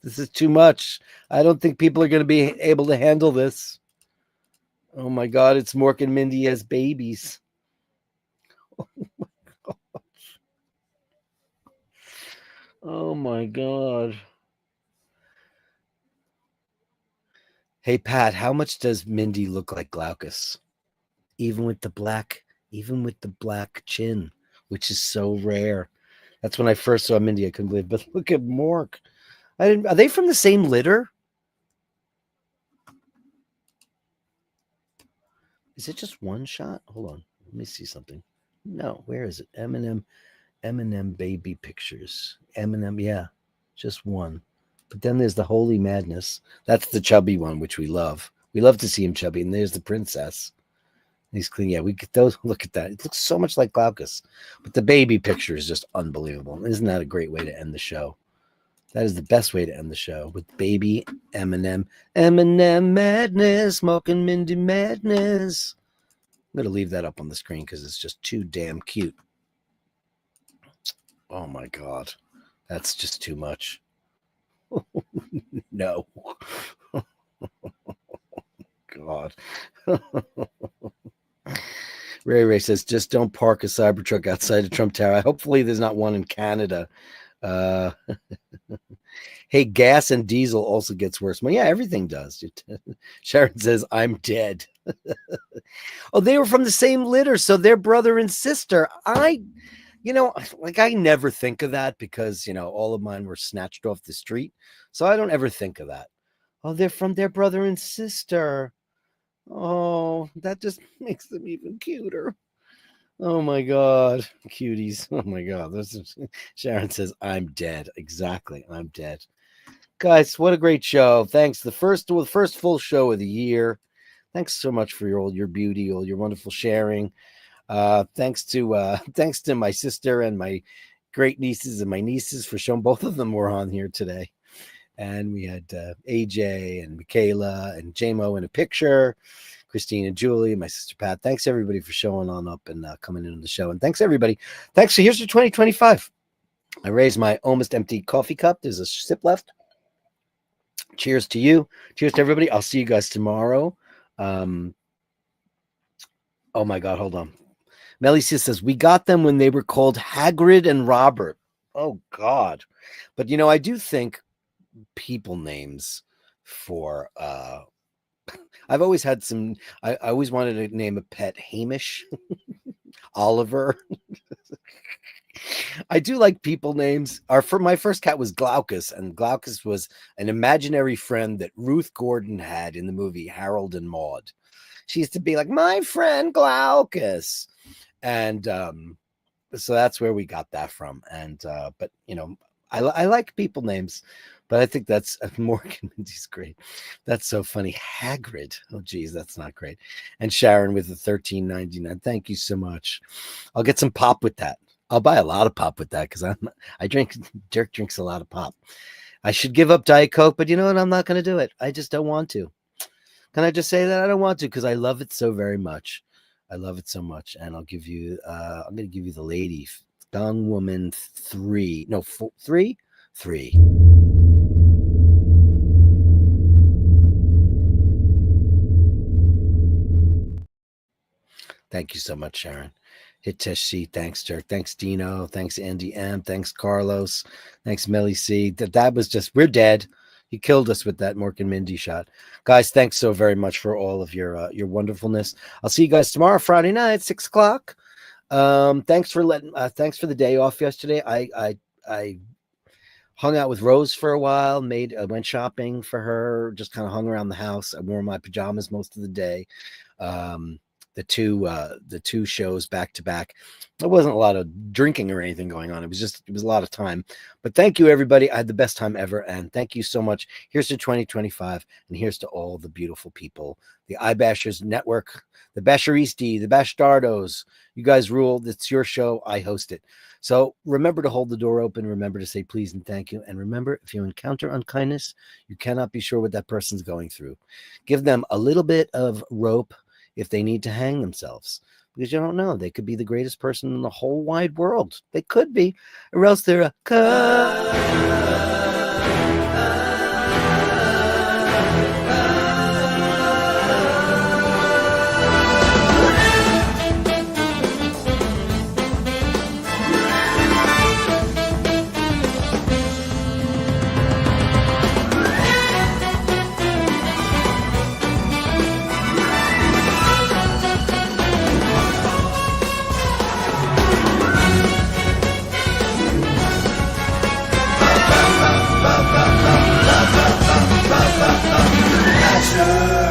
This is too much. I don't think people are going to be able to handle this. Oh my God, it's Mork and Mindy as babies. Oh my God. Oh my God. Hey Pat, how much does Mindy look like Glaucus? Even with the black chin, which is so rare. That's when I first saw Mindy, I couldn't believe it. But look at Mork. Are they from the same litter? Is it just one shot? Hold on. Let me see something. No, where is it? Eminem baby pictures. Eminem, yeah, just one. But then there's the Holy Madness. That's the chubby one, which we love. We love to see him chubby. And there's the princess. He's clean. Yeah, we get those. Look at that. It looks so much like Glaucus. But the baby picture is just unbelievable. Isn't that a great way to end the show? That is the best way to end the show, with baby Eminem. Eminem madness, smoking Mindy madness. I'm going to leave that up on the screen because it's just too damn cute. Oh my God. That's just too much. No. God. Ray says, just don't park a Cybertruck outside the Trump Tower. Hopefully there's not one in Canada. Hey, gas and diesel also gets worse. Well, yeah, everything does. Sharon says, I'm dead. Oh, they were from the same litter, so they're brother and sister. I never think of that because, all of mine were snatched off the street. So I don't ever think of that. Oh, they're from their brother and sister. Oh, that just makes them even cuter. Oh my God, cuties. Oh my God. Sharon says, I'm dead. Exactly. I'm dead. Guys, what a great show. Thanks. The first full show of the year. Thanks so much for all your beauty, all your wonderful sharing. Thanks to my sister and my great nieces and my nieces for showing. Both of them were on here today. And we had AJ and Michaela and JMO in a picture. Christine and Julie, my sister Pat. Thanks everybody for showing on up and coming into the show. And thanks everybody. Thanks. So here's to 2025. I raised my almost empty coffee cup. There's a sip left. Cheers to you. Cheers to everybody. I'll see you guys tomorrow. Oh my God, hold on. Melissa says, we got them when they were called Hagrid and Robert. Oh God. But I do think people names for I've always had some. I always wanted to name a pet Hamish, Oliver. I do like people names. My first cat was Glaucus, and Glaucus was an imaginary friend that Ruth Gordon had in the movie Harold and Maude. She used to be like, my friend Glaucus, and so that's where we got that from. And but I like people names. But I think that's Morgan Mindy's great. That's so funny. Hagrid. Oh, geez, that's not great. And Sharon with the $13.99. Thank you so much. I'll get some pop with that. I'll buy a lot of pop with that because Dirk drinks a lot of pop. I should give up Diet Coke, but you know what? I'm not going to do it. I just don't want to. Can I just say that? I don't want to because I love it so very much. I love it so much. And I'm going to give you the lady. Young Woman 3. No, 3? 3. Thank you so much, Sharon. Hitesh C. Thanks, Dirk. Thanks, Dino. Thanks, Andy M. Thanks, Carlos. Thanks, Millie C. That was just, we're dead. He killed us with that Mork and Mindy shot. Guys, thanks so very much for all of your wonderfulness. I'll see you guys tomorrow, Friday night, 6 o'clock. Thanks for the day off yesterday. I hung out with Rose for a while, went shopping for her, just kind of hung around the house. I wore my pajamas most of the day. The two shows back to back. There wasn't a lot of drinking or anything going on. It was a lot of time. But thank you, everybody. I had the best time ever. And thank you so much. Here's to 2025. And here's to all the beautiful people. The iBashers Network, the Basharisti, the Bastardos. You guys rule. It's your show. I host it. So remember to hold the door open. Remember to say please and thank you. And remember, if you encounter unkindness, you cannot be sure what that person's going through. Give them a little bit of rope if they need to hang themselves, because you don't know. They could be the greatest person in the whole wide world. They could be, or else they're a Basher.